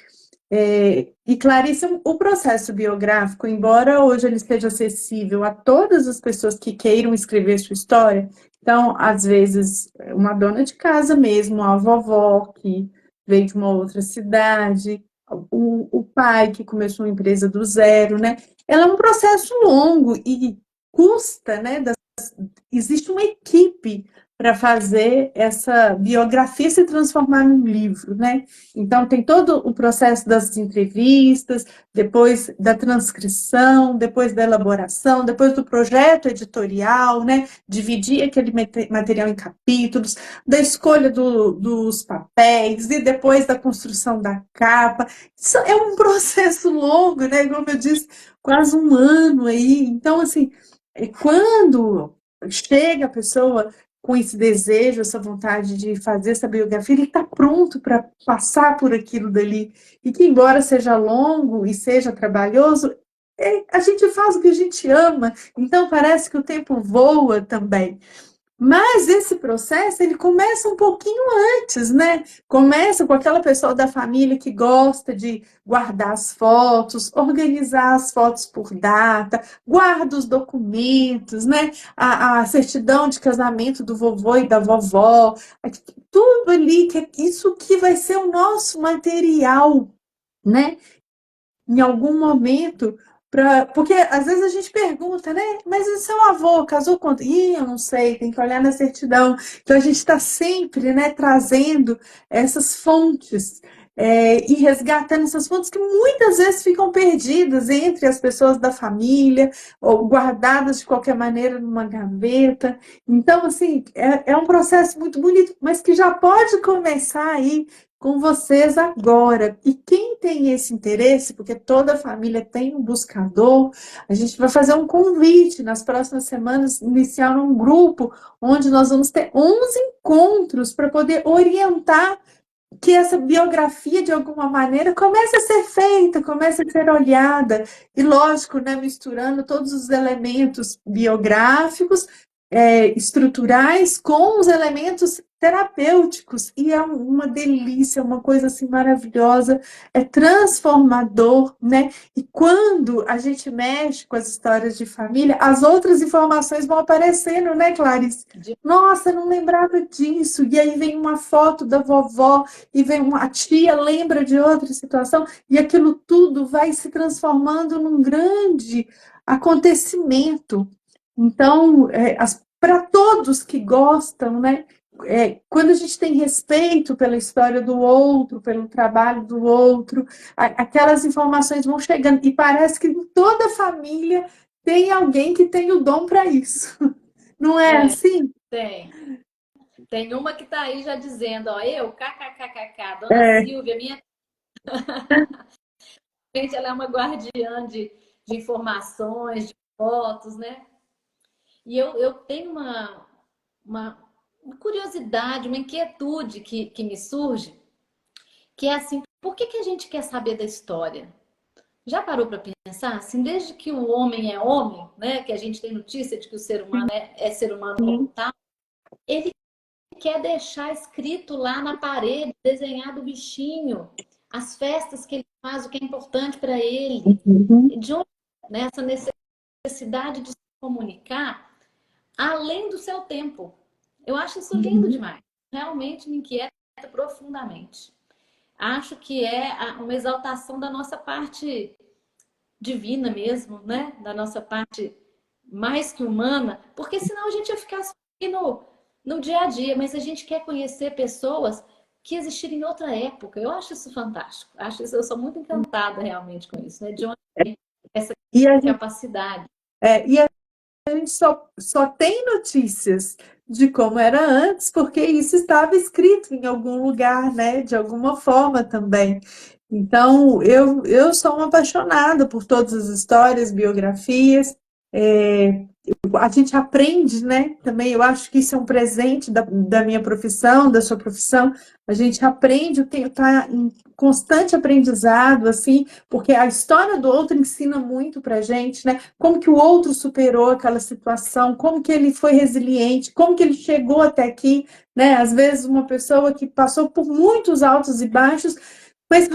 E Clarice, o processo biográfico, embora hoje ele esteja acessível a todas as pessoas que queiram escrever sua história, então, às vezes, uma dona de casa mesmo, uma vovó que veio de uma outra cidade, o pai que começou uma empresa do zero, né? Ela é um processo longo e custa, né? Existe uma equipe para fazer essa biografia se transformar num livro, né? Então, tem todo o processo das entrevistas, depois da transcrição, depois da elaboração, depois do projeto editorial, né? Dividir aquele material em capítulos, da escolha dos papéis e depois da construção da capa. Isso é um processo longo, né? Como eu disse, quase um ano aí. Então, assim, quando chega a pessoa com esse desejo, essa vontade de fazer essa biografia, ele está pronto para passar por aquilo dali. E que, embora seja longo e seja trabalhoso, a gente faz o que a gente ama, então parece que o tempo voa também. Mas esse processo, ele começa um pouquinho antes, né? Começa com aquela pessoa da família que gosta de guardar as fotos, organizar as fotos por data, guarda os documentos, né? A certidão de casamento do vovô e da vovó, tudo ali, que isso que vai ser o nosso material, né? Em algum momento, porque às vezes a gente pergunta, né? Mas e seu avô casou com. Ih, eu não sei, tem que olhar na certidão. Então a gente está sempre, né, trazendo essas fontes. E resgatando essas fontes que muitas vezes ficam perdidas entre as pessoas da família ou guardadas de qualquer maneira numa gaveta. Então, assim, é um processo muito bonito, mas que já pode começar aí com vocês agora. E quem tem esse interesse, porque toda família tem um buscador, a gente vai fazer um convite nas próximas semanas, iniciar um grupo onde nós vamos ter 11 encontros para poder orientar que essa biografia, de alguma maneira, comece a ser feita, comece a ser olhada. E, lógico, né, misturando todos os elementos biográficos, estruturais, com os elementos terapêuticos. E é uma delícia, uma coisa assim maravilhosa, é transformador, né? E quando a gente mexe com as histórias de família, as outras informações vão aparecendo, né, Clarice? Nossa, não lembrava disso. E aí vem uma foto da vovó e vem uma tia lembra de outra situação, e aquilo tudo vai se transformando num grande acontecimento. Então, para todos que gostam, né? Quando a gente tem respeito pela história do outro, pelo trabalho do outro, aquelas informações vão chegando, e parece que em toda família tem alguém que tem o dom para isso. Não é É, assim? tem. Tem uma que tá aí já dizendo, ó, eu, kkkk, Dona É. Silvia, minha gente, ela é uma guardiã de informações, de fotos, né? E eu tenho uma, uma curiosidade, uma inquietude que me surge, que é assim, por que a gente quer saber da história? Já parou para pensar? Assim, desde que o homem é homem, né? Que a gente tem notícia de que o ser humano é ser humano como tal, ele quer deixar escrito lá na parede, desenhado o bichinho, as festas que ele faz, o que é importante para ele. Uhum, De onde, né, essa necessidade de se comunicar além do seu tempo. Eu acho isso lindo uhum, demais. Realmente me inquieta profundamente. Acho que é uma exaltação da nossa parte divina mesmo, né? Da nossa parte mais que humana, porque senão a gente ia ficar só aqui no dia a dia, mas a gente quer conhecer pessoas que existiram em outra época. Eu acho isso fantástico. Acho isso, eu sou muito encantada realmente com isso, né? De onde vem essa E a gente, capacidade. e a gente só tem notícias de como era antes, porque isso estava escrito em algum lugar, né? De alguma forma também. Então, eu sou uma apaixonada por todas as histórias, biografias. É, a gente aprende, né? Também eu acho que isso é um presente da minha profissão, da sua profissão. A gente aprende, está em constante aprendizado, assim, porque a história do outro ensina muito para a gente, né? Como que o outro superou aquela situação, como que ele foi resiliente, como que ele chegou até aqui, né? Às vezes uma pessoa que passou por muitos altos e baixos, mas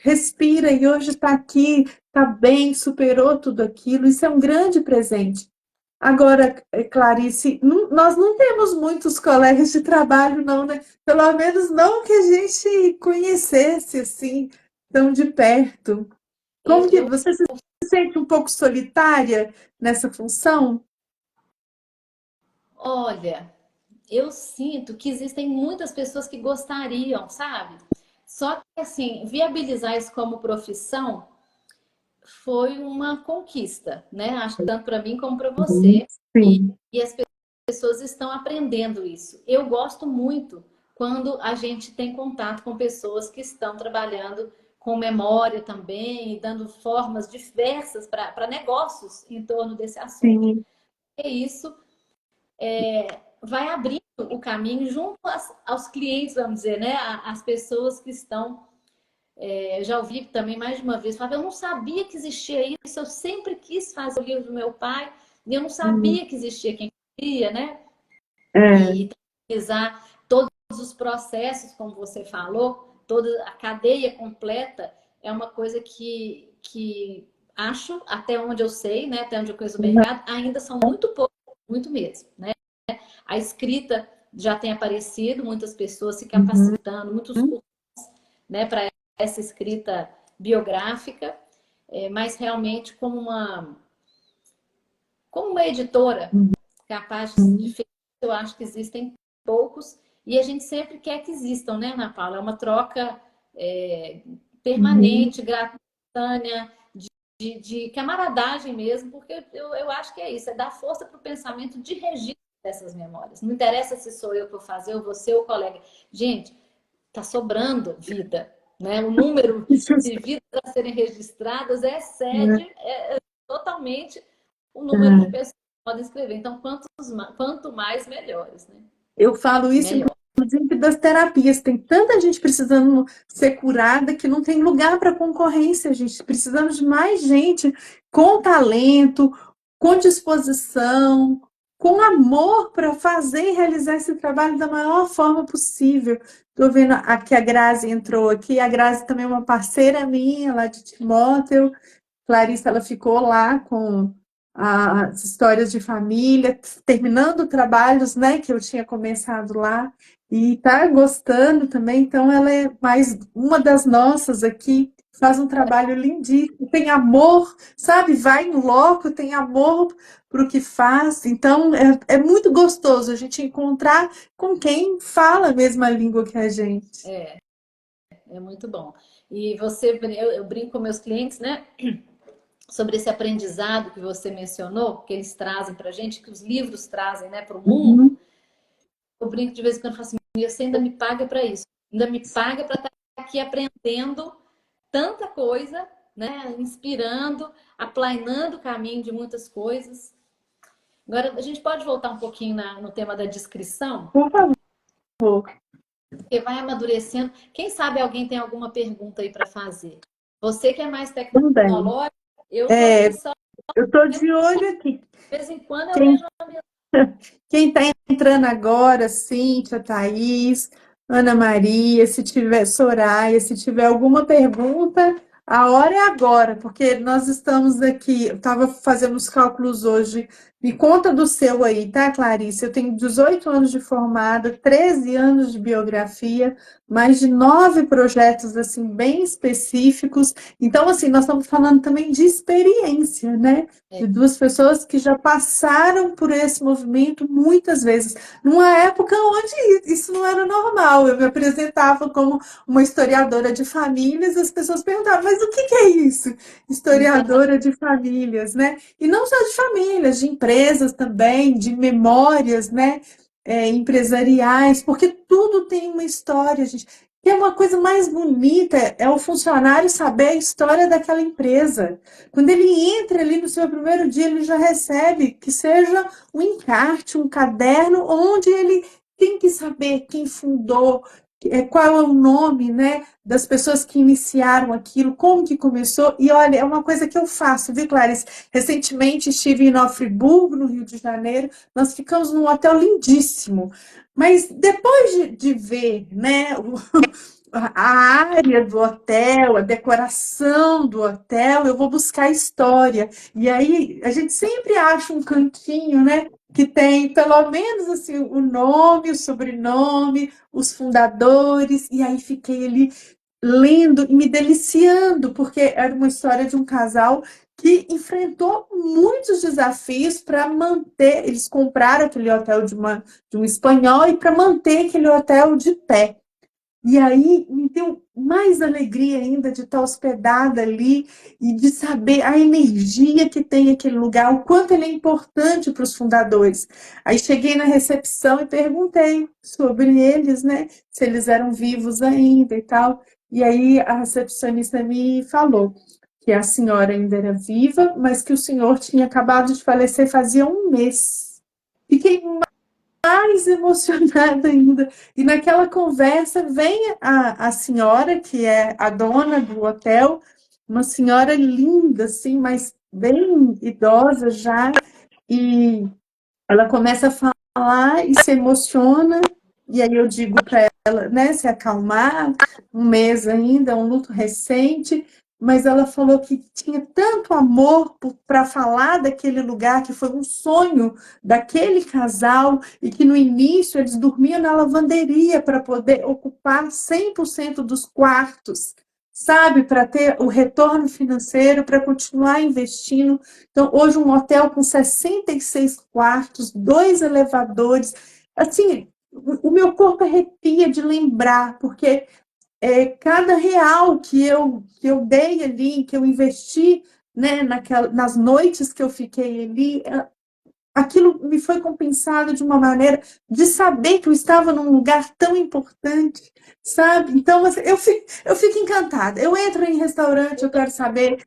respira e hoje está aqui, está bem, superou tudo aquilo. Isso é um grande presente. Agora, Clarice, nós não temos muitos colegas de trabalho, não, né? Pelo menos não que a gente conhecesse assim, tão de perto. Como que Eu, você se sente um pouco solitária nessa função? olha, eu sinto que existem muitas pessoas que gostariam, sabe? Só que, assim, viabilizar isso como profissão foi uma conquista, né? Acho que tanto para mim como para você. E, Sim, e as pessoas estão aprendendo isso. Eu gosto muito quando a gente tem contato com pessoas que estão trabalhando com memória também e dando formas diversas para negócios em torno desse assunto. sim. E isso vai abrindo o caminho junto aos clientes, vamos dizer, né? As pessoas que estão. Eu já ouvi também mais de uma vez, falava, eu não sabia que existia isso, eu sempre quis fazer o livro do meu pai, e eu não Hum, sabia que existia quem queria, né? é, E utilizar todos os processos, como você falou, toda a cadeia completa, é uma coisa que acho, até onde eu sei, né, até onde eu conheço o mercado, ainda são muito poucos, muito mesmo, né? A escrita já tem aparecido, muitas pessoas se uhum, capacitando, muitos cursos, né, para essa escrita biográfica, mas realmente como uma editora capaz de uhum, fazer, eu acho que existem poucos, e a gente sempre quer que existam, né, Ana Paula? É uma troca é, uhum. permanente, gratuita, de camaradagem mesmo, porque eu acho que é isso, é dar força para o pensamento de registro dessas memórias. Não interessa se sou eu que vou fazer, ou você ou o colega. Gente, está sobrando vida, né? O número de vidas a serem registradas excede totalmente o número de pessoas que podem escrever. Então, quanto mais, melhores, né? Eu falo isso, Melhor. inclusive, das terapias. Tem tanta gente precisando ser curada que não tem lugar para concorrência, gente. Precisamos de mais gente com talento, com disposição, com amor para fazer e realizar esse trabalho da maior forma possível. Estou vendo aqui a Grazi entrou aqui. A Grazi também é uma parceira minha lá de Timóteo. Clarissa, ela ficou lá com as histórias de família, terminando trabalhos, né, que eu tinha começado lá, e tá gostando também, então ela é mais uma das nossas aqui, faz um trabalho lindíssimo, tem amor, sabe, vai em loco, tem amor para o que faz, então é muito gostoso a gente encontrar com quem fala a mesma língua que a gente. É muito bom. E eu brinco com meus clientes, né? Sobre esse aprendizado que você mencionou, que eles trazem para a gente, que os livros trazem, né, para o mundo. Uhum. Eu brinco de vez em quando e falo assim, você ainda me paga para isso, ainda me paga para estar aqui aprendendo tanta coisa, né, inspirando, aplanando o caminho de muitas coisas. Agora, a gente pode voltar um pouquinho no tema da descrição, Por favor, porque vai amadurecendo. Quem sabe alguém tem alguma pergunta aí para fazer? Você que é mais também. tecnológico, eu estou É, aqui só, eu estou de de olho aqui. vez em quando eu Quem vejo a minha. Quem está entrando agora, Cíntia, Thaís, Ana Maria, se tiver Soraya, se tiver alguma pergunta, a hora é agora, porque nós estamos aqui. Eu estava fazendo os cálculos hoje. Me conta do seu aí, tá, Clarice? Eu tenho 18 anos de formada, 13 anos de biografia. mais de 9 projetos assim bem específicos. Então, assim, nós estamos falando também de experiência, né? De duas pessoas que já passaram por esse movimento muitas vezes, numa época onde isso não era normal. Eu me apresentava como uma historiadora de famílias, as pessoas perguntavam, mas o que é isso? Historiadora de famílias, né? E não só de famílias, de empresas também, de memórias, né? Empresariais, porque tudo tem uma história, gente. E é uma coisa mais bonita é o funcionário saber a história daquela empresa. Quando ele entra ali no seu primeiro dia, ele já recebe que seja um encarte, um caderno, onde ele tem que saber quem fundou, qual é o nome, né, das pessoas que iniciaram aquilo, como que começou. E olha, é uma coisa que eu faço, viu, Clarice? Recentemente estive em Nova Friburgo, no Rio de Janeiro, nós ficamos num hotel lindíssimo. Mas depois de ver, né, a área do hotel, a decoração do hotel, eu vou buscar história. E aí a gente sempre acha um cantinho, né, que tem pelo menos assim o nome, o sobrenome, os fundadores, e aí fiquei ali lendo e me deliciando, porque era uma história de um casal que enfrentou muitos desafios para manter. Eles compraram aquele hotel de um espanhol e para manter aquele hotel de pé. E aí me deu mais alegria ainda de estar hospedada ali e de saber a energia que tem aquele lugar, o quanto ele é importante para os fundadores. Aí cheguei na recepção e perguntei sobre eles, né? Se eles eram vivos ainda e tal. E aí a recepcionista me falou que a senhora ainda era viva, mas que o senhor tinha acabado de falecer fazia um mês. Fiquei mais emocionada ainda. E naquela conversa vem a senhora, que é a dona do hotel, uma senhora linda, assim, mas bem idosa já, e ela começa a falar e se emociona, e aí eu digo para ela, né, se acalmar, um mês ainda, um luto recente, mas ela falou que tinha tanto amor para falar daquele lugar, que foi um sonho daquele casal, e que no início eles dormiam na lavanderia para poder ocupar 100% dos quartos, sabe, para ter o retorno financeiro, para continuar investindo. Então, hoje, um hotel com 66 quartos, 2 elevadores. Assim, o meu corpo arrepia de lembrar, porque cada real que eu dei ali, que eu investi, né, nas noites que eu fiquei ali, aquilo me foi compensado de uma maneira de saber que eu estava num lugar tão importante, sabe? Então, assim, eu fico encantada. Eu entro em restaurante, eu quero saber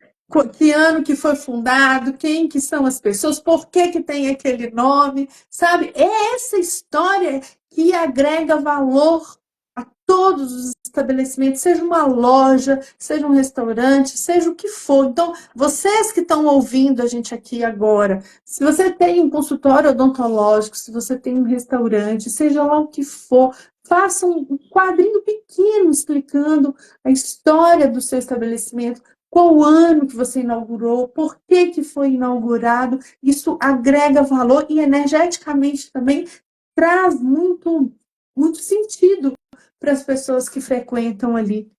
que ano que foi fundado, quem que são as pessoas, por que que tem aquele nome, sabe? É essa história que agrega valor a todos os estabelecimentos, seja uma loja, seja um restaurante, seja o que for. Então, vocês que estão ouvindo a gente aqui agora, se você tem um consultório odontológico, se você tem um restaurante, seja lá o que for, faça um quadrinho pequeno explicando a história do seu estabelecimento, qual o ano que você inaugurou, por que que foi inaugurado. Isso agrega valor e energeticamente também traz muito sentido para as pessoas que frequentam ali.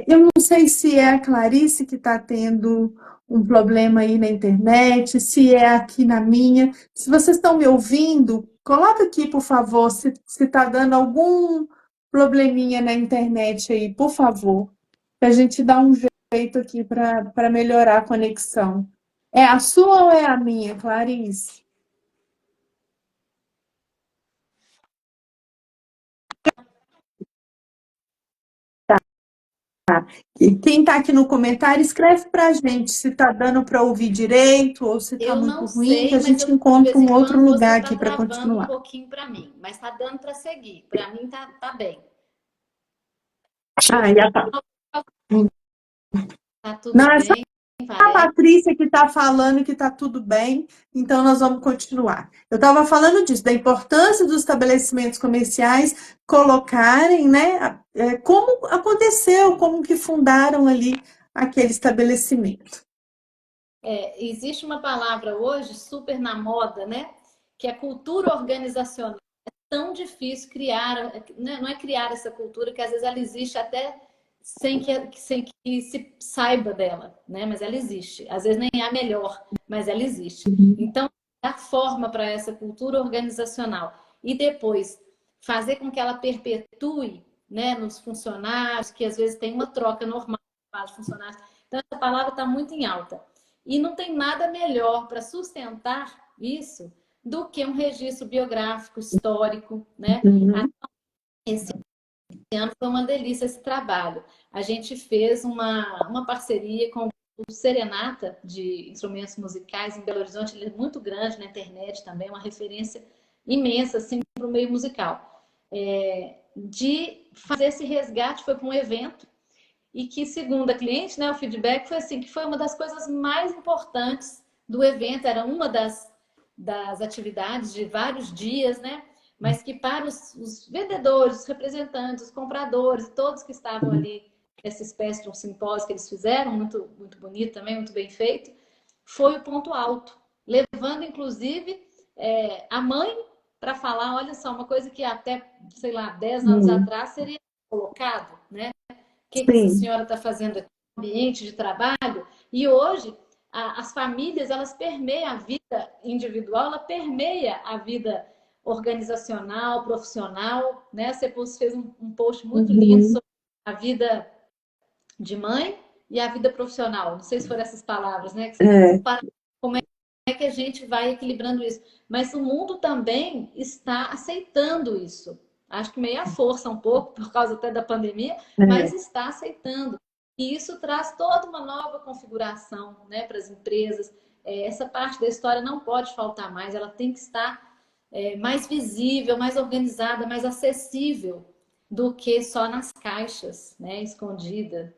Eu não sei se é a Clarice que está tendo um problema aí na internet, se é aqui na minha. Se vocês estão me ouvindo, coloca aqui, por favor, se está dando algum probleminha na internet aí, por favor, para a gente dar um jeito aqui para melhorar a conexão. É a sua ou é a minha, Clarice? E quem está aqui no comentário, escreve para a gente se está dando para ouvir direito ou se está Eu muito não ruim, que a sei, mas gente de encontra vez um em outro quando você lugar está aqui para travando um continuar. pouquinho para mim, mas está dando para seguir. Para mim tá bem. Ah, e Tá tudo não, é só bem, a parece. Patrícia que está falando que está tudo bem, então nós vamos continuar. Eu estava falando disso, da importância dos estabelecimentos comerciais colocarem, né, como aconteceu, como que fundaram ali aquele estabelecimento. Existe uma palavra hoje super na moda, né? Que é cultura organizacional. tão difícil criar, né? Não é criar essa cultura, que às vezes ela existe até sem que se saiba dela, né? Mas ela existe. Às vezes nem é a melhor, mas ela existe. Então, dar forma para essa cultura organizacional e depois fazer com que ela perpetue, né, nos funcionários, que às vezes tem uma troca normal de funcionários. Então, essa palavra está muito em alta. E não tem nada melhor para sustentar isso do que um registro biográfico, histórico, né? Uhum. Esse ano foi uma delícia esse trabalho. A gente fez uma parceria com o Serenata de instrumentos musicais em Belo Horizonte, ele é muito grande na internet também, uma referência imensa assim, para o meio musical. De fazer esse resgate, foi para um evento, e que, segundo a cliente, né, o feedback foi assim, que foi uma das coisas mais importantes do evento, era uma das atividades de vários dias, né? Mas que para os vendedores, os representantes, os compradores, todos que estavam ali, essa espécie de um simpósio que eles fizeram, muito, muito bonito também, muito bem feito, foi o ponto alto, levando inclusive a mãe para falar, olha só, uma coisa que até, sei lá, 10 anos atrás seria colocado, né? O que essa Sim. senhora está fazendo aqui no ambiente de trabalho? E hoje, as famílias, elas permeiam a vida individual, ela permeia a vida organizacional, profissional, né? Você fez um post muito lindo Uhum. sobre a vida de mãe e a vida profissional. Não sei se foram essas palavras, né? É. Como é que a gente vai equilibrando isso? Mas o mundo também está aceitando isso. Acho que meio à força um pouco, por causa até da pandemia, É. mas está aceitando. E isso traz toda uma nova configuração, né, para as empresas. Essa parte da história não pode faltar mais, ela tem que estar mais visível, mais organizada, mais acessível do que só nas caixas, né, escondida.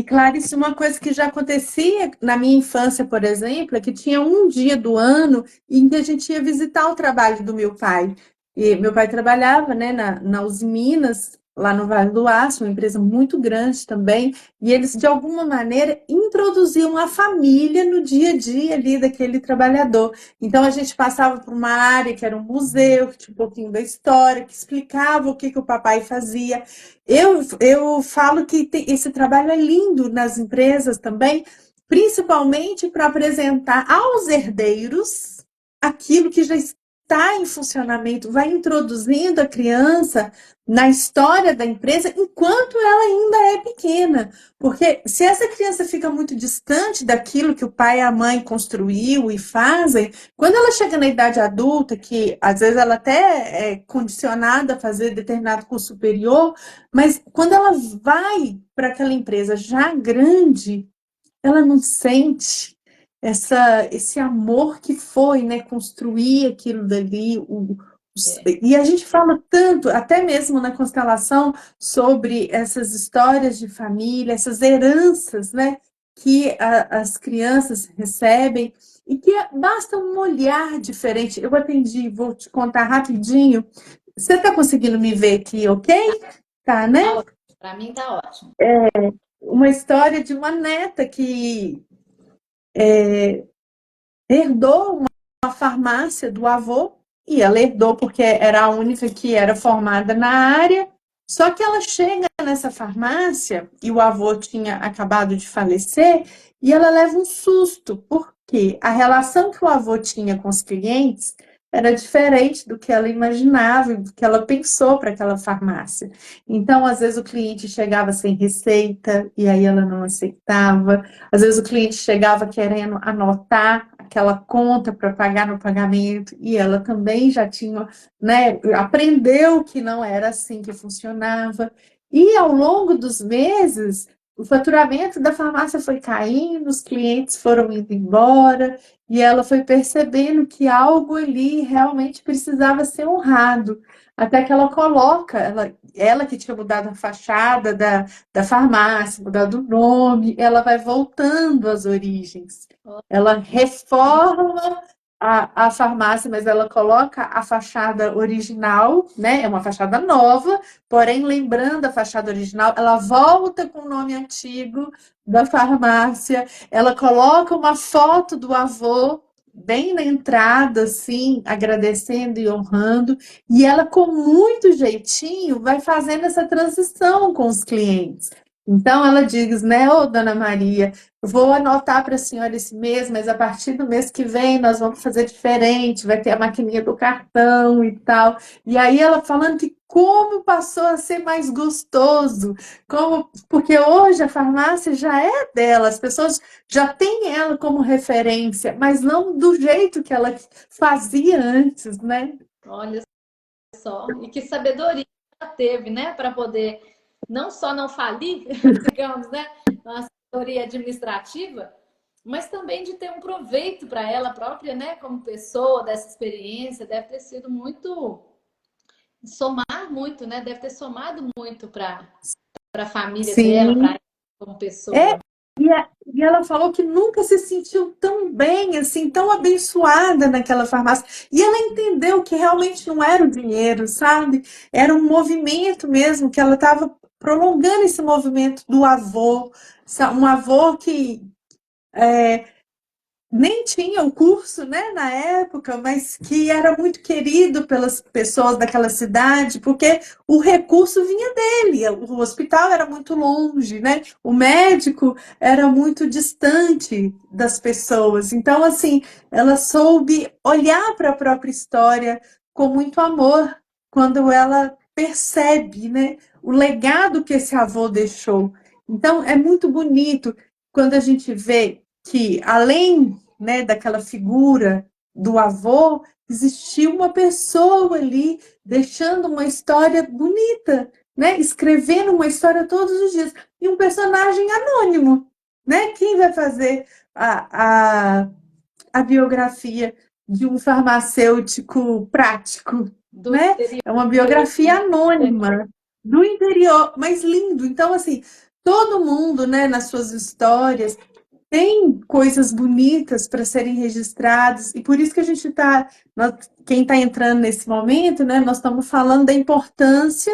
Clarice, uma coisa que já acontecia na minha infância, por exemplo, é que tinha um dia do ano em que a gente ia visitar o trabalho do meu pai. E meu pai trabalhava, né, na Uzi Minas, lá no Vale do Aço, uma empresa muito grande também, e eles, de alguma maneira, introduziam a família no dia a dia ali daquele trabalhador. Então, a gente passava por uma área que era um museu, que tinha um pouquinho da história, que explicava o que que o papai fazia. Eu falo que esse trabalho é lindo nas empresas também, principalmente para apresentar aos herdeiros aquilo que já está em funcionamento, vai introduzindo a criança na história da empresa enquanto ela ainda é pequena. Porque se essa criança fica muito distante daquilo que o pai e a mãe construiu e fazem, quando ela chega na idade adulta, que às vezes ela até é condicionada a fazer determinado curso superior, mas quando ela vai para aquela empresa já grande, ela não sente esse amor que foi, né, construir aquilo dali. E a gente fala tanto, até mesmo na constelação, sobre essas histórias de família, essas heranças, né, que as crianças recebem e que basta um olhar diferente. Eu atendi, vou te contar rapidinho. Você está conseguindo me ver aqui, ok? Tá, né? Para mim tá ótimo. Uma história de uma neta que herdou uma farmácia do avô, e ela herdou porque era a única que era formada na área. Só que ela chega nessa farmácia e o avô tinha acabado de falecer e ela leva um susto, porque a relação que o avô tinha com os clientes era diferente do que ela imaginava, do que ela pensou para aquela farmácia. Então, às vezes o cliente chegava sem receita e aí ela não aceitava. Às vezes o cliente chegava querendo anotar aquela conta para pagar no pagamento e ela também já tinha, né, aprendeu que não era assim que funcionava. E ao longo dos meses, o faturamento da farmácia foi caindo, os clientes foram indo embora e ela foi percebendo que algo ali realmente precisava ser honrado. Até que ela coloca, ela que tinha mudado a fachada da farmácia, mudado o nome, ela vai voltando às origens. Ela reforma a farmácia, mas ela coloca a fachada original, né? É uma fachada nova, porém, lembrando a fachada original, ela volta com o nome antigo da farmácia, ela coloca uma foto do avô bem na entrada, assim, agradecendo e honrando, e ela, com muito jeitinho, vai fazendo essa transição com os clientes. Então, ela diz, né, ô, dona Maria, vou anotar para a senhora esse mês, mas a partir do mês que vem nós vamos fazer diferente, vai ter a maquininha do cartão e tal. E aí ela falando que como passou a ser mais gostoso, como, porque hoje a farmácia já é dela, as pessoas já têm ela como referência, mas não do jeito que ela fazia antes, né? Olha só, e que sabedoria ela teve, né, para poder não só não falir, digamos, né, uma sabedoria administrativa, mas também de ter um proveito para ela própria, né, como pessoa dessa experiência, deve ter sido muito somar muito, né? Deve ter somado muito para a família dela, para Sim. ela como pessoa. É, e ela falou que nunca se sentiu tão bem, assim, tão abençoada naquela farmácia. E ela entendeu que realmente não era o dinheiro, sabe? Era um movimento mesmo, que ela estava prolongando esse movimento do avô, um avô que nem tinha o curso, né, na época, mas que era muito querido pelas pessoas daquela cidade, porque o recurso vinha dele. O hospital era muito longe, né? O médico era muito distante das pessoas. Então, assim, ela soube olhar para a própria história com muito amor quando ela percebe, né, o legado que esse avô deixou. Então, é muito bonito quando a gente vê que, além, né, daquela figura do avô, existia uma pessoa ali deixando uma história bonita, né, escrevendo uma história todos os dias. E um personagem anônimo, né? Quem vai fazer a biografia de um farmacêutico prático, Do né? interior, É uma biografia né? anônima do interior, mas lindo. Então, assim, todo mundo, né, nas suas histórias tem coisas bonitas para serem registradas, e por isso que a gente está, quem está entrando nesse momento, né, nós estamos falando da importância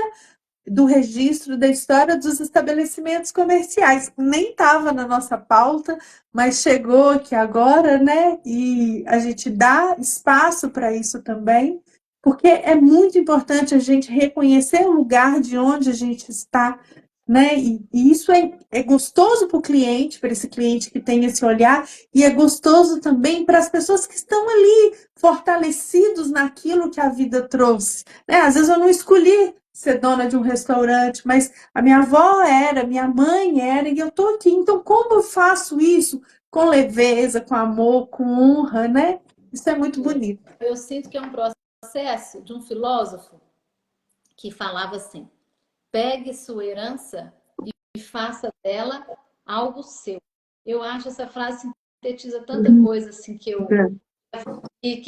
do registro da história dos estabelecimentos comerciais. Nem estava na nossa pauta, mas chegou aqui agora, né? E a gente dá espaço para isso também, porque é muito importante a gente reconhecer o lugar de onde a gente está, né? E isso é gostoso para o cliente, para esse cliente que tem esse olhar, e é gostoso também para as pessoas que estão ali fortalecidos naquilo que a vida trouxe, né? Às vezes eu não escolhi ser dona de um restaurante, mas a minha avó era, minha mãe era, e eu estou aqui. Então, como eu faço isso com leveza, com amor, com honra, né? Isso é muito bonito. Eu sinto que é um processo de um filósofo que falava assim: pegue sua herança e faça dela algo seu. Eu acho essa frase sintetiza tanta coisa assim que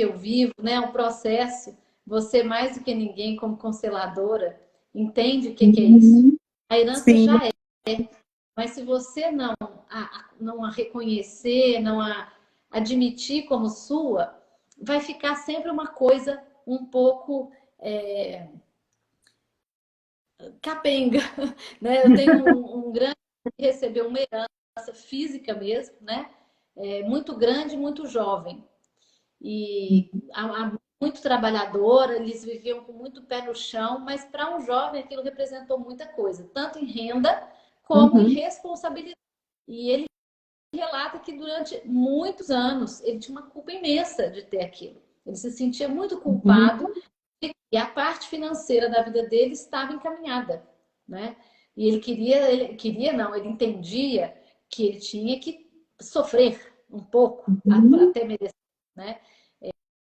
eu vivo, né? Um processo. Você mais do que ninguém como consteladora entende o que que é isso. Uhum. A herança Sim. já é, mas se você não a reconhecer, não a admitir como sua, vai ficar sempre uma coisa um pouco capenga, né? Eu tenho um grande que recebeu uma herança física mesmo, né? Muito grande, muito jovem. E muito trabalhadora, eles viviam com muito pé no chão, mas para um jovem aquilo representou muita coisa, tanto em renda como em Uhum. responsabilidade. E ele relata que durante muitos anos ele tinha uma culpa imensa de ter aquilo. Ele se sentia muito culpado e a parte financeira da vida dele estava encaminhada, né? E ele queria não, ele entendia que ele tinha que sofrer um pouco Uhum. até merecer, né?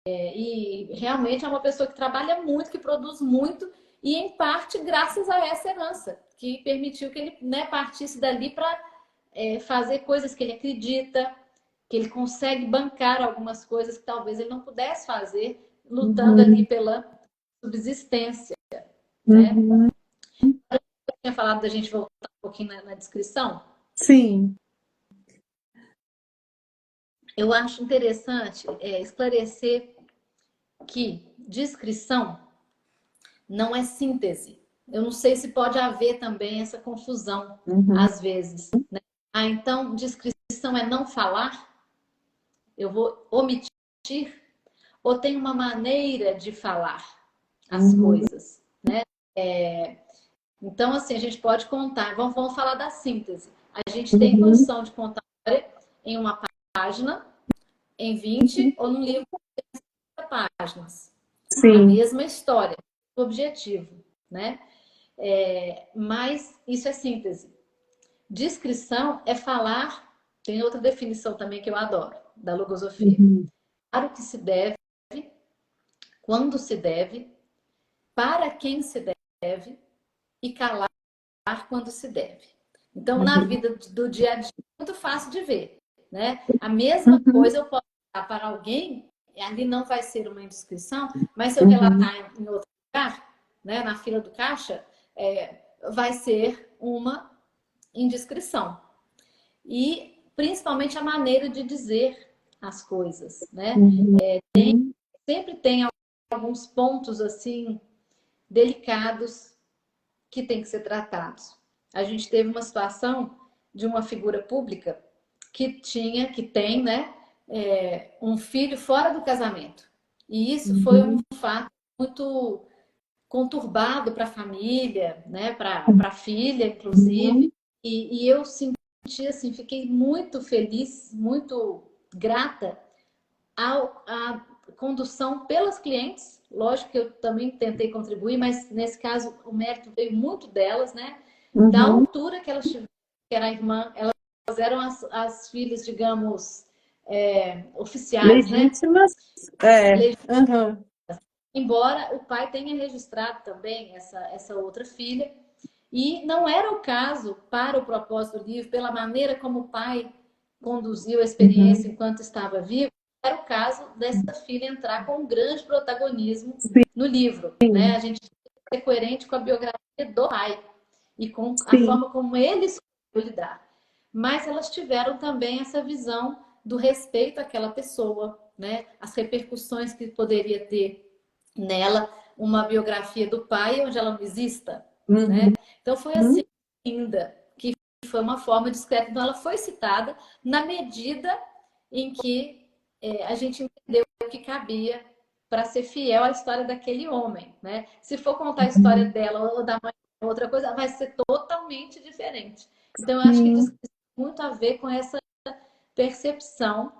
E realmente é uma pessoa que trabalha muito, que produz muito, e em parte graças a essa herança, que permitiu que ele, né, partisse dali para fazer coisas que ele acredita, que ele consegue bancar algumas coisas que talvez ele não pudesse fazer, lutando ali Uhum. pela subsistência, né? Uhum. Eu tinha falado da gente voltar um pouquinho na descrição. Sim. Eu acho interessante esclarecer que descrição não é síntese. Eu não sei se pode haver também essa confusão, Uhum. às vezes. Né? Ah, então, descrição é não falar? Eu vou omitir ou tem uma maneira de falar as coisas, né? Então, assim, a gente pode contar. Vamos falar da síntese. A gente tem condição de contar em uma página, em 20 ou num livro de 30 páginas. Sim. A mesma história, o objetivo, né? Mas isso é síntese. Descrição é falar, tem outra definição também que eu adoro, da logosofia. Para o que se deve, quando se deve, para quem se deve e calar quando se deve. Então, na vida do dia a dia, é muito fácil de ver, né? A mesma coisa eu posso falar para alguém, ali não vai ser uma indiscrição, mas se eu relatar em outro lugar, né, na fila do caixa, vai ser uma indiscrição. E, principalmente, a maneira de dizer as coisas, né? Sempre tem alguns pontos, assim, delicados que tem que ser tratados. A gente teve uma situação de uma figura pública que tem, né, um filho fora do casamento. E isso foi um fato muito conturbado para a família, né, para a filha, inclusive. E eu senti, assim, fiquei muito feliz, muito grata à condução pelas clientes. Lógico que eu também tentei contribuir, mas nesse caso o mérito veio muito delas, né? Da altura que elas tiveram, que era a irmã, elas eram as filhas, digamos, oficiais, legítimas, né? Legítimas. Embora o pai tenha registrado também essa outra filha. E não era o caso, para o propósito do livro, pela maneira como o pai conduziu a experiência enquanto estava vivo, era o caso dessa filha entrar com um grande protagonismo no livro, né? A gente tem que ser coerente com a biografia do pai e com a forma como ele escolheu lidar. Mas elas tiveram também essa visão do respeito àquela pessoa, né? As repercussões que poderia ter nela uma biografia do pai onde ela não exista, né? Então foi assim ainda, que foi uma forma discreta. Então ela foi citada na medida em que a gente entendeu que cabia para ser fiel à história daquele homem, né? Se for contar a história dela ou da mãe, outra coisa, vai ser totalmente diferente. Então eu acho que isso tem muito a ver com essa percepção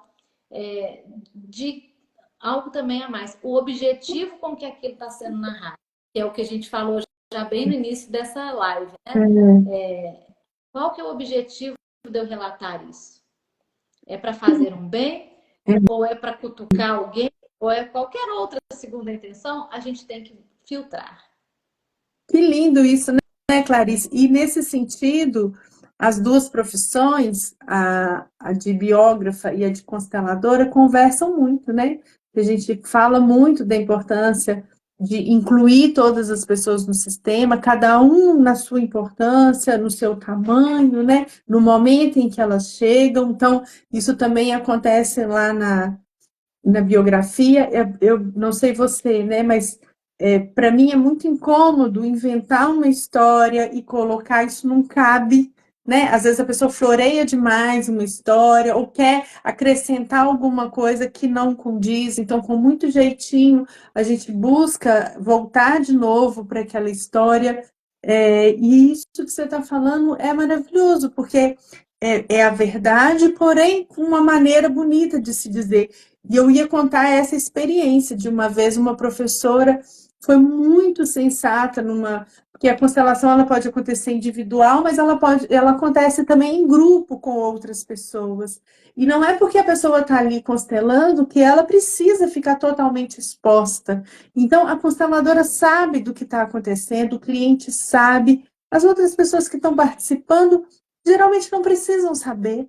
de algo também a mais. O objetivo com que aquilo está sendo narrado, que é o que a gente falou já bem no início dessa live, né? Qual que é o objetivo de eu relatar isso? É para fazer um bem? Ou é para cutucar alguém? Ou é qualquer outra segunda intenção? A gente tem que filtrar. Que lindo isso, né, Clarice? E nesse sentido, as duas profissões, a de biógrafa e a de consteladora, conversam muito, né? A gente fala muito da importância de incluir todas as pessoas no sistema, cada um na sua importância, no seu tamanho, né? No momento em que elas chegam. Então, isso também acontece lá na biografia. Eu não sei você, né? Mas para mim é muito incômodo inventar uma história e colocar isso não cabe, né? Às vezes a pessoa floreia demais uma história ou quer acrescentar alguma coisa que não condiz. Então, com muito jeitinho, a gente busca voltar de novo para aquela história. E isso que você está falando é maravilhoso, porque é a verdade, porém com uma maneira bonita de se dizer. E eu ia contar essa experiência de uma vez uma professora foi muito sensata porque a constelação ela pode acontecer individual, mas ela acontece também em grupo com outras pessoas. E não é porque a pessoa está ali constelando que ela precisa ficar totalmente exposta. Então a consteladora sabe do que está acontecendo, o cliente sabe, as outras pessoas que estão participando geralmente não precisam saber.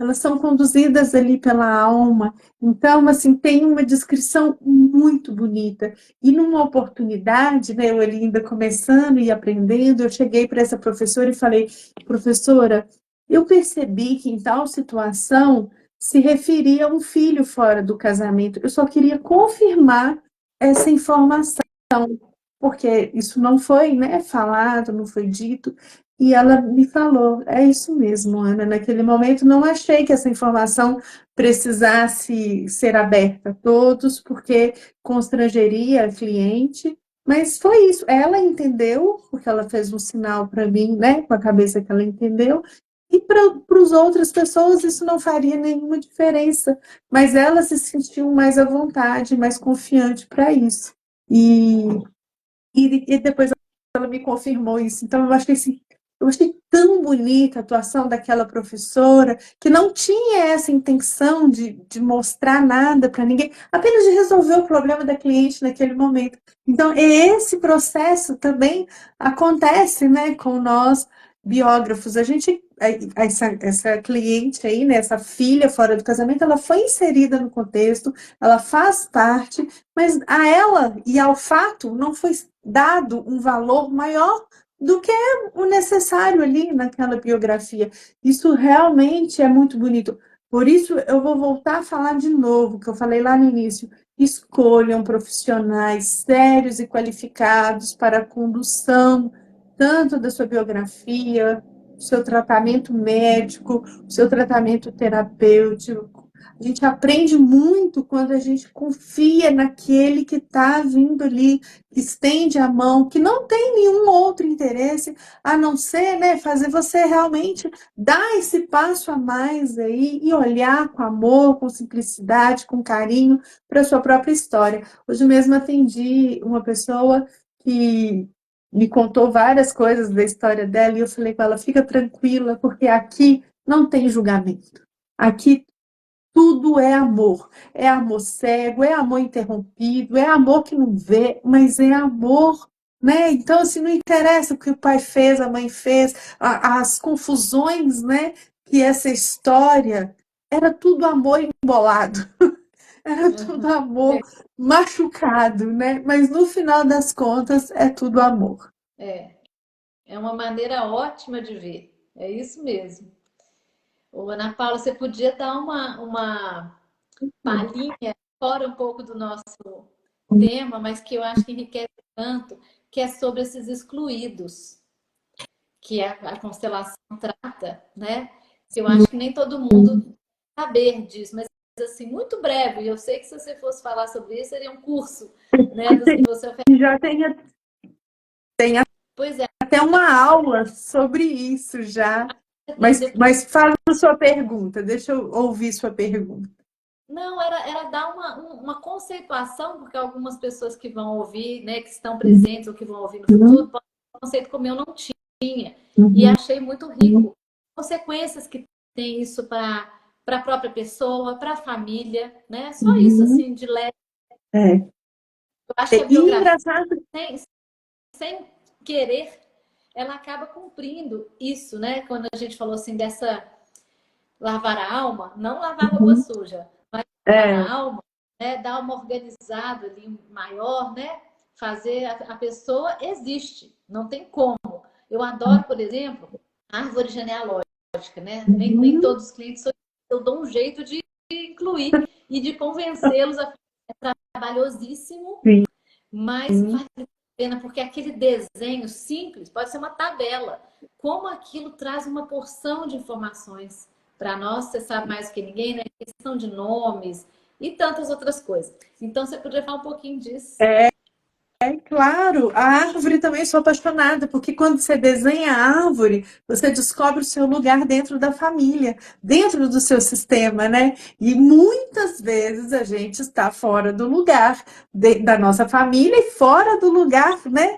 Elas são conduzidas ali pela alma. Então, assim, tem uma descrição muito bonita. E numa oportunidade, né, eu ainda começando e aprendendo, eu cheguei para essa professora e falei, professora, eu percebi que em tal situação se referia a um filho fora do casamento. Eu só queria confirmar essa informação, porque isso não foi, né, falado, não foi dito. E ela me falou, é isso mesmo, Ana, naquele momento não achei que essa informação precisasse ser aberta a todos, porque constrangeria a cliente. Mas foi isso. Ela entendeu, porque ela fez um sinal para mim, né, com a cabeça que ela entendeu. E para as outras pessoas isso não faria nenhuma diferença, mas ela se sentiu mais à vontade, mais confiante para isso. E, e depois ela me confirmou isso. Então, eu achei tão bonita a atuação daquela professora, que não tinha essa intenção de mostrar nada para ninguém, apenas de resolver o problema da cliente naquele momento. Então, esse processo também acontece, né, com nós, biógrafos. Essa cliente aí, né, essa filha fora do casamento, ela foi inserida no contexto, ela faz parte, mas a ela e ao fato não foi dado um valor maior do que o necessário ali naquela biografia. Isso realmente é muito bonito. Por isso, eu vou voltar a falar de novo, que eu falei lá no início. Escolham profissionais sérios e qualificados para a condução, tanto da sua biografia, do seu tratamento médico, do seu tratamento terapêutico. A gente aprende muito quando a gente confia naquele que está vindo ali, que estende a mão, que não tem nenhum outro interesse a não ser, né, fazer você realmente dar esse passo a mais aí e olhar com amor, com simplicidade, com carinho para a sua própria história. Hoje mesmo atendi uma pessoa que me contou várias coisas da história dela e eu falei com ela, fica tranquila, porque aqui não tem julgamento. Aqui tudo é amor cego, é amor interrompido, é amor que não vê, mas é amor, né? Então, assim, não interessa o que o pai fez, a mãe fez, as confusões, né? Que essa história era tudo amor embolado, era tudo Uhum. amor machucado, né? Mas no final das contas é tudo amor. É, é uma maneira ótima de ver. É isso mesmo. Ô, Ana Paula, você podia dar uma palhinha fora um pouco do nosso tema, mas que eu acho que enriquece tanto, que é sobre esses excluídos, que a constelação trata, né? Que eu acho que nem todo mundo saber disso, mas assim, muito breve. Eu sei que se você fosse falar sobre isso, seria um curso, né, dos que você oferece. Já tem Pois é, até uma aula sobre isso já. depois. Mas fala a sua pergunta, deixa eu ouvir sua pergunta. Não, era dar uma conceituação, porque algumas pessoas que vão ouvir, né, que estão presentes ou que vão ouvir no futuro, Uhum, podem ter um conceito como eu não tinha. E uhum, achei muito rico. Consequências que tem isso para a própria pessoa, para a família, né? Só isso, uhum. assim, de leve. É. Eu acho que a E biografia, engraçado, sem, sem querer, ela acaba cumprindo isso, né? Quando a gente falou assim dessa lavar a alma, não lavar roupa uhum, suja, mas lavar é, a alma, né? Dar uma organizada ali maior, né? Fazer a pessoa existe, não tem como. Eu adoro, por exemplo, a árvore genealógica, né? Nem uhum, todos os clientes eu dou um jeito de incluir e de convencê-los a é trabalhosíssimo, sim, mas vale a pena porque aquele desenho simples pode ser uma tabela. Como aquilo traz uma porção de informações para nós, você sabe mais que ninguém, né? Questão de nomes e tantas outras coisas. Então, você poderia falar um pouquinho disso. claro, a árvore também sou apaixonada, porque quando você desenha a árvore, você descobre o seu lugar dentro da família, dentro do seu sistema, né? E muitas vezes a gente está fora do lugar da nossa família e fora do lugar, né,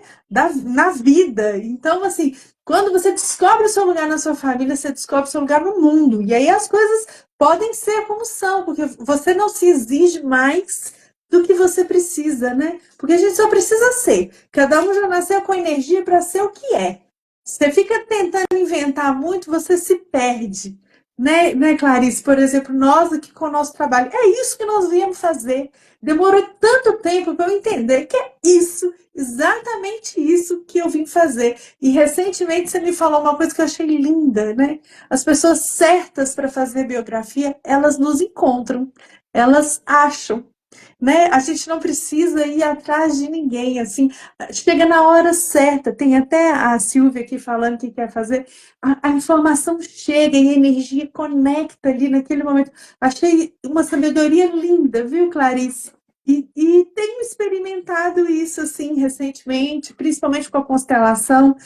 na vida. Então, assim, quando você descobre o seu lugar na sua família, você descobre o seu lugar no mundo. E aí as coisas podem ser como são, porque você não se exige mais do que você precisa, né? Porque a gente só precisa ser. Cada um já nasceu com energia para ser o que é. Você fica tentando inventar muito, você se perde. Né, Clarice? Por exemplo, nós aqui com o nosso trabalho, é isso que nós viemos fazer. Demorou tanto tempo para eu entender que é isso, exatamente isso que eu vim fazer. E recentemente você me falou uma coisa que eu achei linda, né? As pessoas certas para fazer biografia, elas nos encontram, elas acham. né? A gente não precisa ir atrás de ninguém, assim, chega na hora certa. Tem até a Silvia aqui falando que quer fazer, a informação chega e a energia conecta ali naquele momento. Achei uma sabedoria linda, viu, Clarice? E tenho experimentado isso assim recentemente, principalmente com a constelação.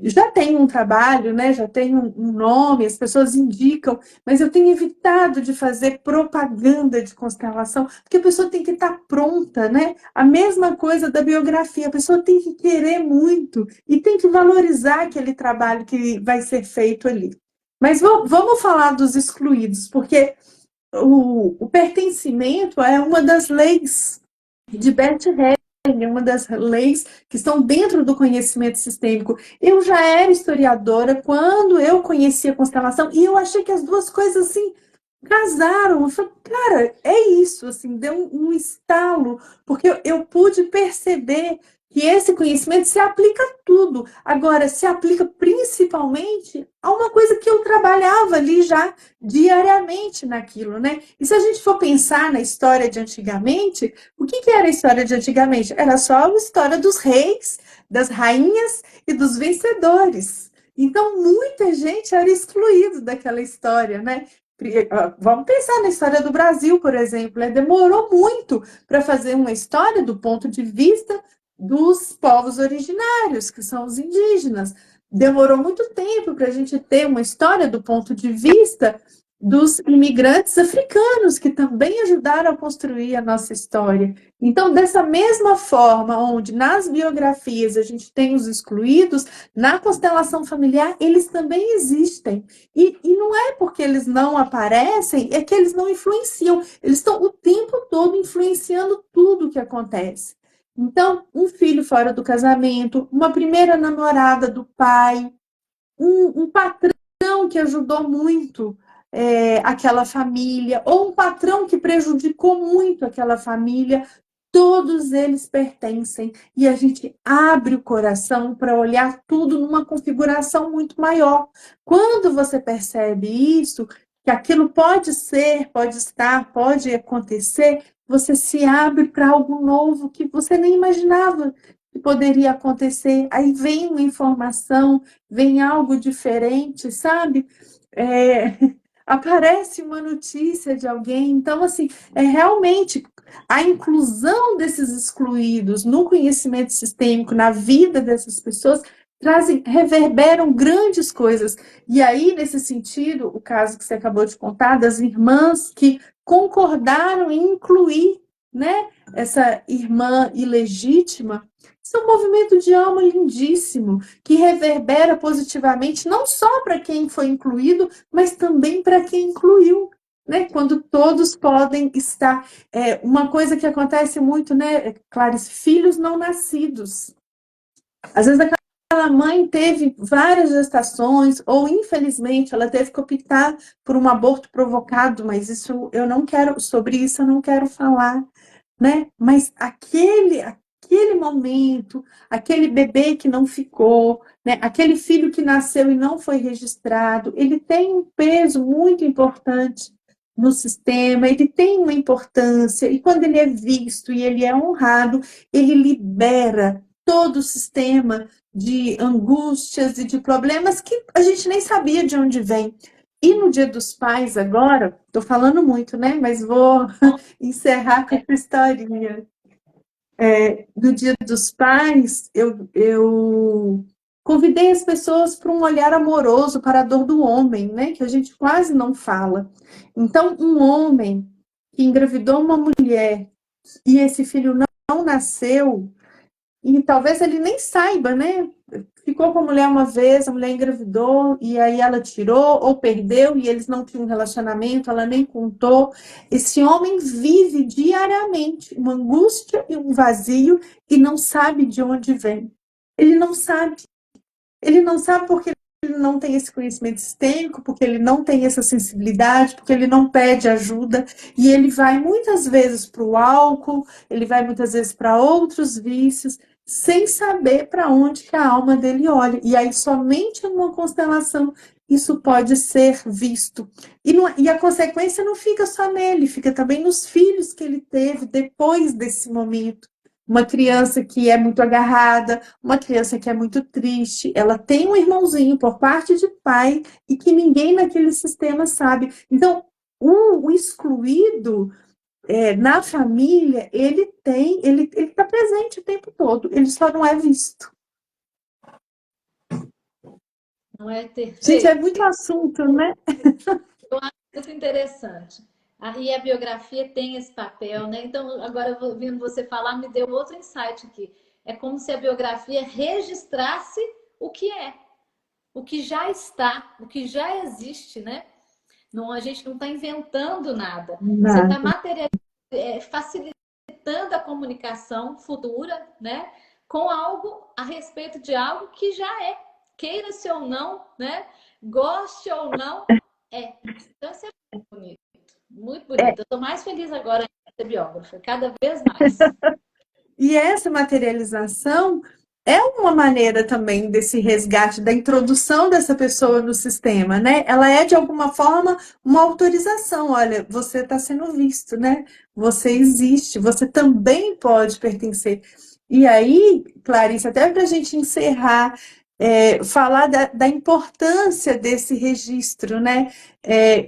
Já tenho um trabalho, né? Já tenho um nome, as pessoas indicam, mas eu tenho evitado de fazer propaganda de constelação, porque a pessoa tem que estar pronta, né? A mesma coisa da biografia, a pessoa tem que querer muito e tem que valorizar aquele trabalho que vai ser feito ali. Mas vamos falar dos excluídos, porque o pertencimento é uma das leis de Bert Helling, é uma das leis que estão dentro do conhecimento sistêmico. Eu já era historiadora quando eu conhecia a constelação e eu achei que as duas coisas assim casaram. Eu falei, cara, é isso, assim, deu um estalo, porque eu pude perceber que esse conhecimento se aplica a tudo. Agora, se aplica principalmente a uma coisa que eu trabalhava ali já diariamente naquilo, né? E se a gente for pensar na história de antigamente, o que era a história de antigamente? Era só a história dos reis, das rainhas e dos vencedores. Então, muita gente era excluído daquela história, né? Vamos pensar na história do Brasil, por exemplo, né? Demorou muito para fazer uma história do ponto de vista dos povos originários, que são os indígenas. Demorou muito tempo para a gente ter uma história do ponto de vista dos imigrantes africanos, que também ajudaram a construir a nossa história. Então, dessa mesma forma, onde nas biografias a gente tem os excluídos, na constelação familiar eles também existem. E não é porque eles não aparecem, é que eles não influenciam. Eles estão o tempo todo influenciando tudo o que acontece. Então, um filho fora do casamento, uma primeira namorada do pai, um patrão que ajudou muito aquela família, ou um patrão que prejudicou muito aquela família, todos eles pertencem. E a gente abre o coração para olhar tudo numa configuração muito maior. Quando você percebe isso, que aquilo pode ser, pode estar, pode acontecer, você se abre para algo novo que você nem imaginava que poderia acontecer. Aí vem uma informação, vem algo diferente, sabe? É, aparece uma notícia de alguém. Então, assim, realmente a inclusão desses excluídos no conhecimento sistêmico, na vida dessas pessoas, reverberam grandes coisas. E aí, nesse sentido, o caso que você acabou de contar, das irmãs que concordaram em incluir, né, essa irmã ilegítima, isso é um movimento de alma lindíssimo, que reverbera positivamente não só para quem foi incluído, mas também para quem incluiu, né? Quando todos podem estar. Uma coisa que acontece muito, né, Clarice, filhos não nascidos. Às vezes aquela mãe teve várias gestações, ou infelizmente ela teve que optar por um aborto provocado, mas isso eu não quero, sobre isso eu não quero falar, né? Mas aquele momento, aquele bebê que não ficou, né? Aquele filho que nasceu e não foi registrado, ele tem um peso muito importante no sistema, ele tem uma importância, e quando ele é visto e ele é honrado, ele libera todo o sistema de angústias e de problemas que a gente nem sabia de onde vem. E no Dia dos Pais agora, estou falando muito, né? Mas vou encerrar com essa historinha. No Dia dos Pais, eu convidei as pessoas para um olhar amoroso para a dor do homem, né? Que a gente quase não fala. Então, um homem que engravidou uma mulher e esse filho não nasceu, e talvez ele nem saiba, né? Ficou com a mulher uma vez, a mulher engravidou, e aí ela tirou ou perdeu, e eles não tinham um relacionamento, ela nem contou. Esse homem vive diariamente uma angústia e um vazio e não sabe de onde vem. Ele não sabe. Ele não sabe porque ele não tem esse conhecimento sistêmico, porque ele não tem essa sensibilidade, porque ele não pede ajuda, e ele vai muitas vezes para o álcool, ele vai muitas vezes para outros vícios, sem saber para onde que a alma dele olha. E aí, somente numa constelação isso pode ser visto. E a consequência não fica só nele, fica também nos filhos que ele teve depois desse momento. Uma criança que é muito agarrada, uma criança que é muito triste, ela tem um irmãozinho por parte de pai e que ninguém naquele sistema sabe. Então, o excluído na família, ele está presente o tempo todo, ele só não é visto. Não é Gente, é perfeito? muito assunto, né? Eu acho muito interessante. E a biografia tem esse papel, né? Então, agora ouvindo você falar, me deu outro insight aqui. É como se a biografia registrasse o que é, o que já está, o que já existe, né? Não, a gente não está inventando nada. Você está Nada. facilitando a comunicação futura, né? Com algo a respeito de algo que já é. Queira-se ou não, né? Goste ou não, é. Então, isso é bonito. Muito bonito. Eu estou mais feliz agora em ser biógrafa, cada vez mais. E essa materialização é uma maneira também desse resgate, da introdução dessa pessoa no sistema, né? Ela é, de alguma forma, uma autorização. Olha, você está sendo visto, né? Você existe, você também pode pertencer. E aí, Clarice, até para a gente encerrar, falar da importância desse registro, né?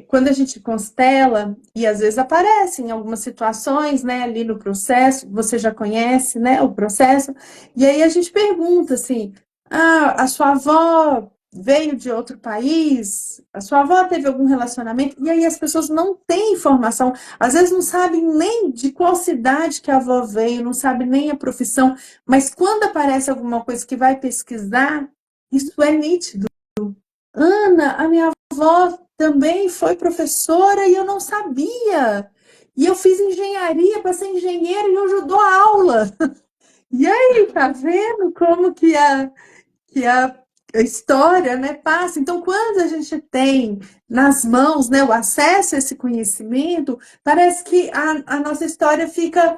Quando a gente constela, e às vezes aparecem algumas situações, né, ali no processo, você já conhece, né, o processo, e aí a gente pergunta assim: a sua avó veio de outro país? A sua avó teve algum relacionamento? E aí as pessoas não têm informação, às vezes não sabem nem de qual cidade que a avó veio, não sabem nem a profissão, mas quando aparece alguma coisa que vai pesquisar, isso é nítido. Ana, a minha avó também foi professora e eu não sabia. E eu fiz engenharia para ser engenheira e hoje eu dou aula. E aí, tá vendo como que a história, né, passa? Então, quando a gente tem nas mãos, né, o acesso a esse conhecimento, parece que a nossa história fica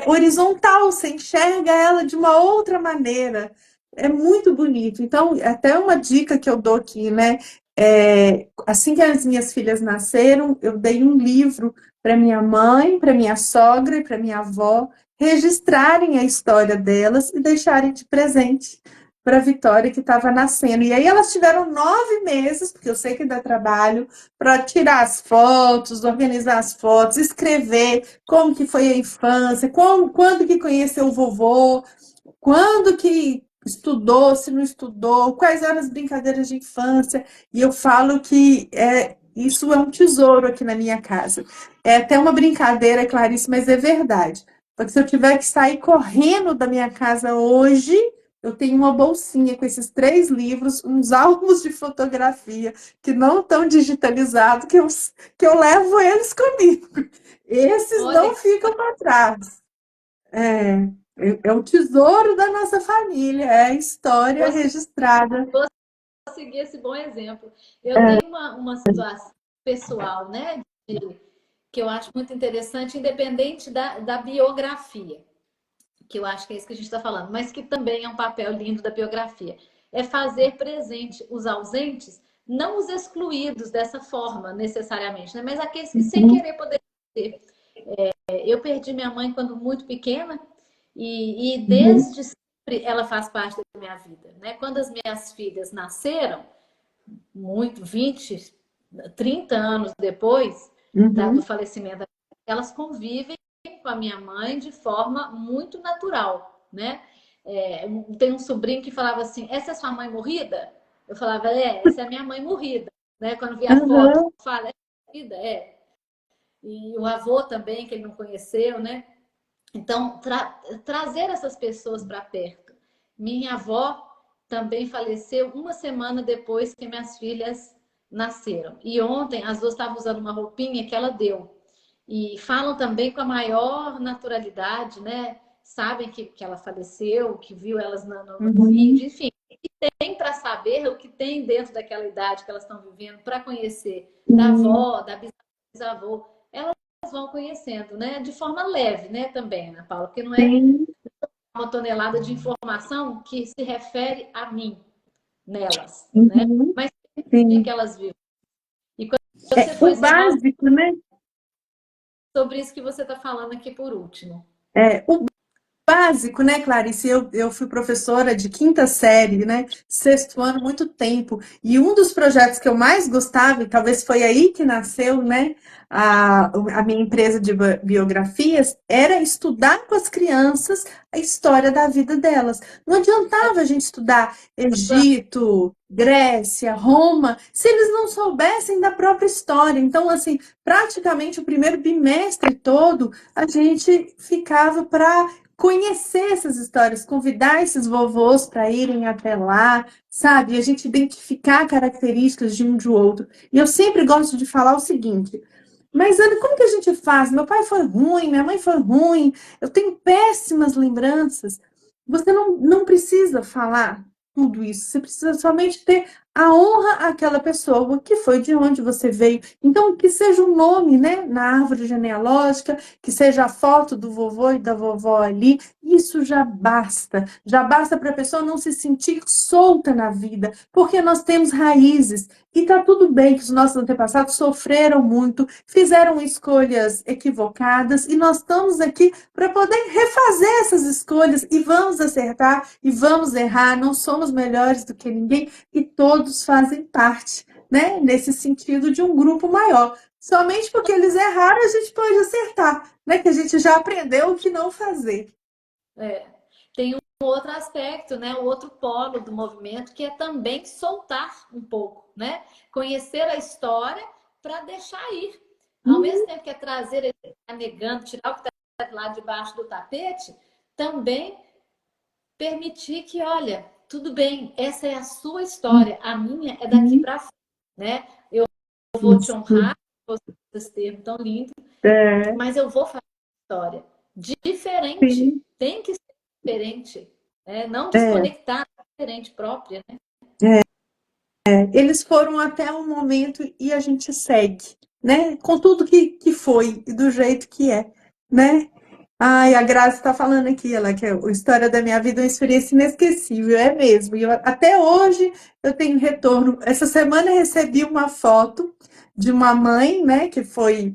horizontal, você enxerga ela de uma outra maneira. É muito bonito. Então, até uma dica que eu dou aqui, né? Assim que as minhas filhas nasceram, eu dei um livro para minha mãe, para minha sogra e para minha avó registrarem a história delas e deixarem de presente para a Vitória que estava nascendo. E aí elas tiveram 9 meses, porque eu sei que dá trabalho, para tirar as fotos, organizar as fotos, escrever como que foi a infância, quando que conheceu o vovô, quando que estudou, se não estudou, quais eram as brincadeiras de infância. E eu falo que isso é um tesouro aqui na minha casa. É até uma brincadeira, Clarice, mas é verdade. Porque se eu tiver que sair correndo da minha casa hoje, eu tenho uma bolsinha com esses 3 livros, uns álbuns de fotografia que não estão digitalizados, que eu levo eles comigo. Esses Olha, não ficam para trás. É, é o tesouro da nossa família, é a história vou, registrada. vou seguir esse bom exemplo. Eu tenho uma situação pessoal, né? Que eu acho muito interessante, independente da biografia, que eu acho que é isso que a gente está falando, mas que também é um papel lindo da biografia. É fazer presente os ausentes, não os excluídos dessa forma, necessariamente, né? Mas aqueles que sem Uhum, querer poder ter. Eu perdi minha mãe quando muito pequena e uhum, desde sempre ela faz parte da minha vida, né? Quando as minhas filhas nasceram, muito, 20, 30 anos depois do uhum. falecimento, elas convivem com a minha mãe de forma muito natural, né? Tem um sobrinho que falava assim: essa é sua mãe morrida? Eu falava: essa é a minha mãe morrida, né? Quando via a foto, Aham. fala: é morrida? É. E o avô também, que ele não conheceu, né? Então, trazer essas pessoas para perto. Minha avó também faleceu uma semana depois que minhas filhas nasceram. E ontem as duas estavam usando uma roupinha que ela deu. E falam também com a maior naturalidade, né? Sabem que ela faleceu, que viu elas no Uhum. vídeo, enfim. Tem para saber o que tem dentro daquela idade que elas estão vivendo, para conhecer da Sim, avó, da bisavó. Elas vão conhecendo, né? De forma leve, né? Também, Ana Paula, porque não é sim. uma tonelada de informação que se refere a mim nelas, né? Uhum. Mas sim. que elas vivem. E quando É você foi o ensinar básico, né? sobre isso que você está falando aqui por último. O básico, né, Clarice? Eu fui professora de quinta série, né? Sexto ano, muito tempo. E um dos projetos que eu mais gostava, e talvez foi aí que nasceu, né, a minha empresa de biografias, era estudar com as crianças a história da vida delas. Não adiantava a gente estudar Egito, Grécia, Roma, se eles não soubessem da própria história. Então, assim, praticamente o primeiro bimestre todo, a gente ficava para conhecer essas histórias, convidar esses vovôs para irem até lá, sabe? E a gente identificar características de um de outro. E eu sempre gosto de falar o seguinte: mas, Ana, como que a gente faz? Meu pai foi ruim, minha mãe foi ruim, eu tenho péssimas lembranças. Você não precisa falar tudo isso, você precisa somente ter a honra àquela pessoa que foi de onde você veio. Então, que seja o nome, né, na árvore genealógica, que seja a foto do vovô e da vovó ali, isso já basta para a pessoa não se sentir solta na vida, porque nós temos raízes. E tá tudo bem que os nossos antepassados sofreram muito, fizeram escolhas equivocadas, e nós estamos aqui para poder refazer essas escolhas e vamos acertar e vamos errar, não somos melhores do que ninguém e todos fazem parte, né, nesse sentido de um grupo maior. Somente porque eles erraram, a gente pode acertar, né? Que a gente já aprendeu o que não fazer. É, tem um outro aspecto, né? O outro polo do movimento, que é também soltar um pouco, né? Conhecer a história para deixar ir. Ao mesmo tempo que é trazer, ele tá negando, tirar o que está lá debaixo do tapete, também permitir que, olha, tudo bem, essa é a sua história, a minha é daqui para frente, né? Eu vou te Isso. honrar, esse termo tão lindo, É, mas eu vou fazer história diferente, sim. tem que ser diferente, né? Não É. desconectar, diferente própria, né? Eles foram até um momento e a gente segue, né? Com tudo que foi e do jeito que é, né? Ai, a Graça está falando aqui, ela que é a história da minha vida é uma experiência inesquecível, é mesmo. E até hoje eu tenho retorno. Essa semana eu recebi uma foto de uma mãe, né, que foi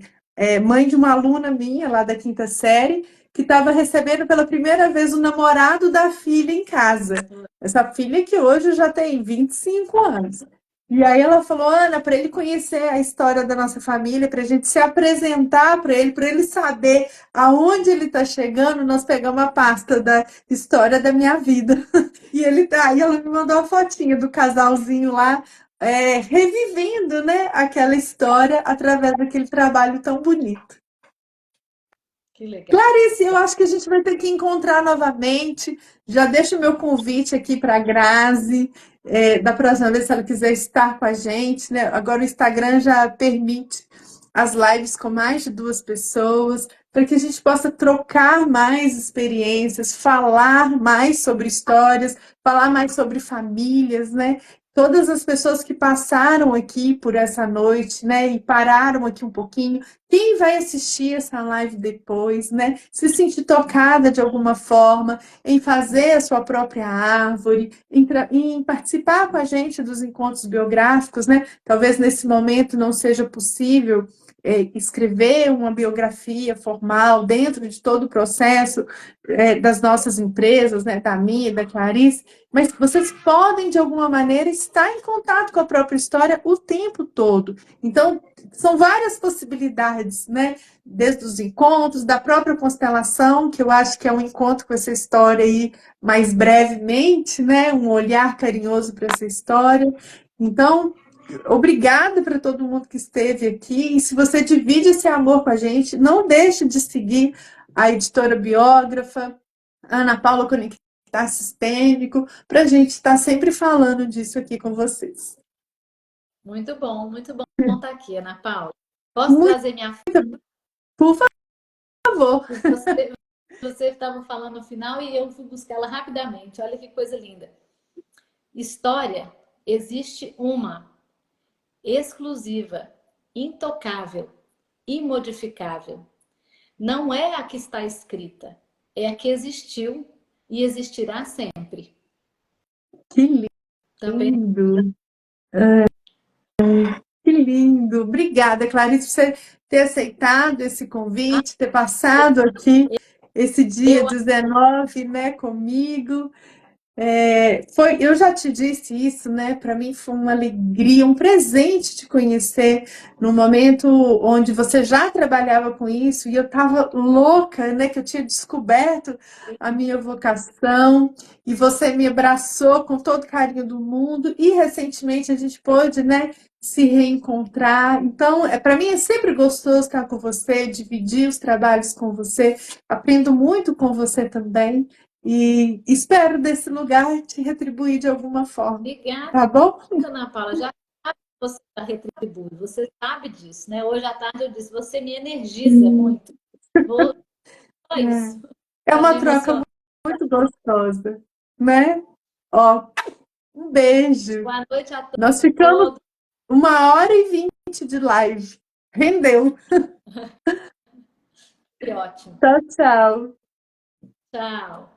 mãe de uma aluna minha lá da quinta série, que estava recebendo pela primeira vez o namorado da filha em casa. Essa filha que hoje já tem 25 anos. E aí ela falou, Ana, para ele conhecer a história da nossa família, para a gente se apresentar para ele saber aonde ele está chegando, nós pegamos a pasta da história da minha vida. E ele tá, e ela me mandou uma fotinha do casalzinho lá, revivendo, né, aquela história através daquele trabalho tão bonito. Que legal. Clarice, eu acho que a gente vai ter que encontrar novamente. Já deixo o meu convite aqui para a Grazi, da próxima vez, se ela quiser estar com a gente, né? Agora o Instagram já permite as lives com mais de duas pessoas, para que a gente possa trocar mais experiências, falar mais sobre histórias, falar mais sobre famílias, né? Todas as pessoas que passaram aqui por essa noite, né, e pararam aqui um pouquinho, quem vai assistir essa live depois, né? Se sentir tocada de alguma forma, em fazer a sua própria árvore, em participar com a gente dos encontros biográficos, né? Talvez nesse momento não seja possível escrever uma biografia formal dentro de todo o processo das nossas empresas, né? Da minha e da Clarice, mas vocês podem, de alguma maneira, estar em contato com a própria história o tempo todo. Então, são várias possibilidades, né? Desde os encontros, da própria constelação, que eu acho que é um encontro com essa história aí mais brevemente, né? Um olhar carinhoso para essa história. Então, obrigada para todo mundo que esteve aqui. E se você divide esse amor com a gente, não deixe de seguir a editora biógrafa, Ana Paula Conectar Sistêmico, para a gente estar sempre falando disso aqui com vocês. Muito bom estar aqui, Ana Paula. Posso Muito, trazer minha por favor. foto? Você estava falando no final e eu fui buscá-la rapidamente. Olha que coisa linda. História, existe uma exclusiva, intocável, imodificável. Não é a que está escrita, é a que existiu e existirá sempre. Que Também lindo. lindo. Obrigada, Clarice, por você ter aceitado esse convite, ter passado aqui esse dia Eu 19, né, comigo. Eu já te disse isso, né? Para mim foi uma alegria, um presente te conhecer no momento onde você já trabalhava com isso e eu estava louca, né? Que eu tinha descoberto a minha vocação e você me abraçou com todo o carinho do mundo e recentemente a gente pôde, né? Se reencontrar. Então, para mim é sempre gostoso estar com você, dividir os trabalhos com você. Aprendo muito com você também. E espero desse lugar te retribuir de alguma forma, Obrigada, tá bom? Ana Paula. Já sabe que você já retribui, você sabe disso, né? Hoje à tarde eu disse, você me energiza Sim. muito. Vou só isso, É para não uma troca emocionar. muito gostosa, né? Ó, um beijo. Boa noite a Nós ficamos todos. 1h20 de live. Rendeu. Que ótimo. Tchau, tchau. Tchau.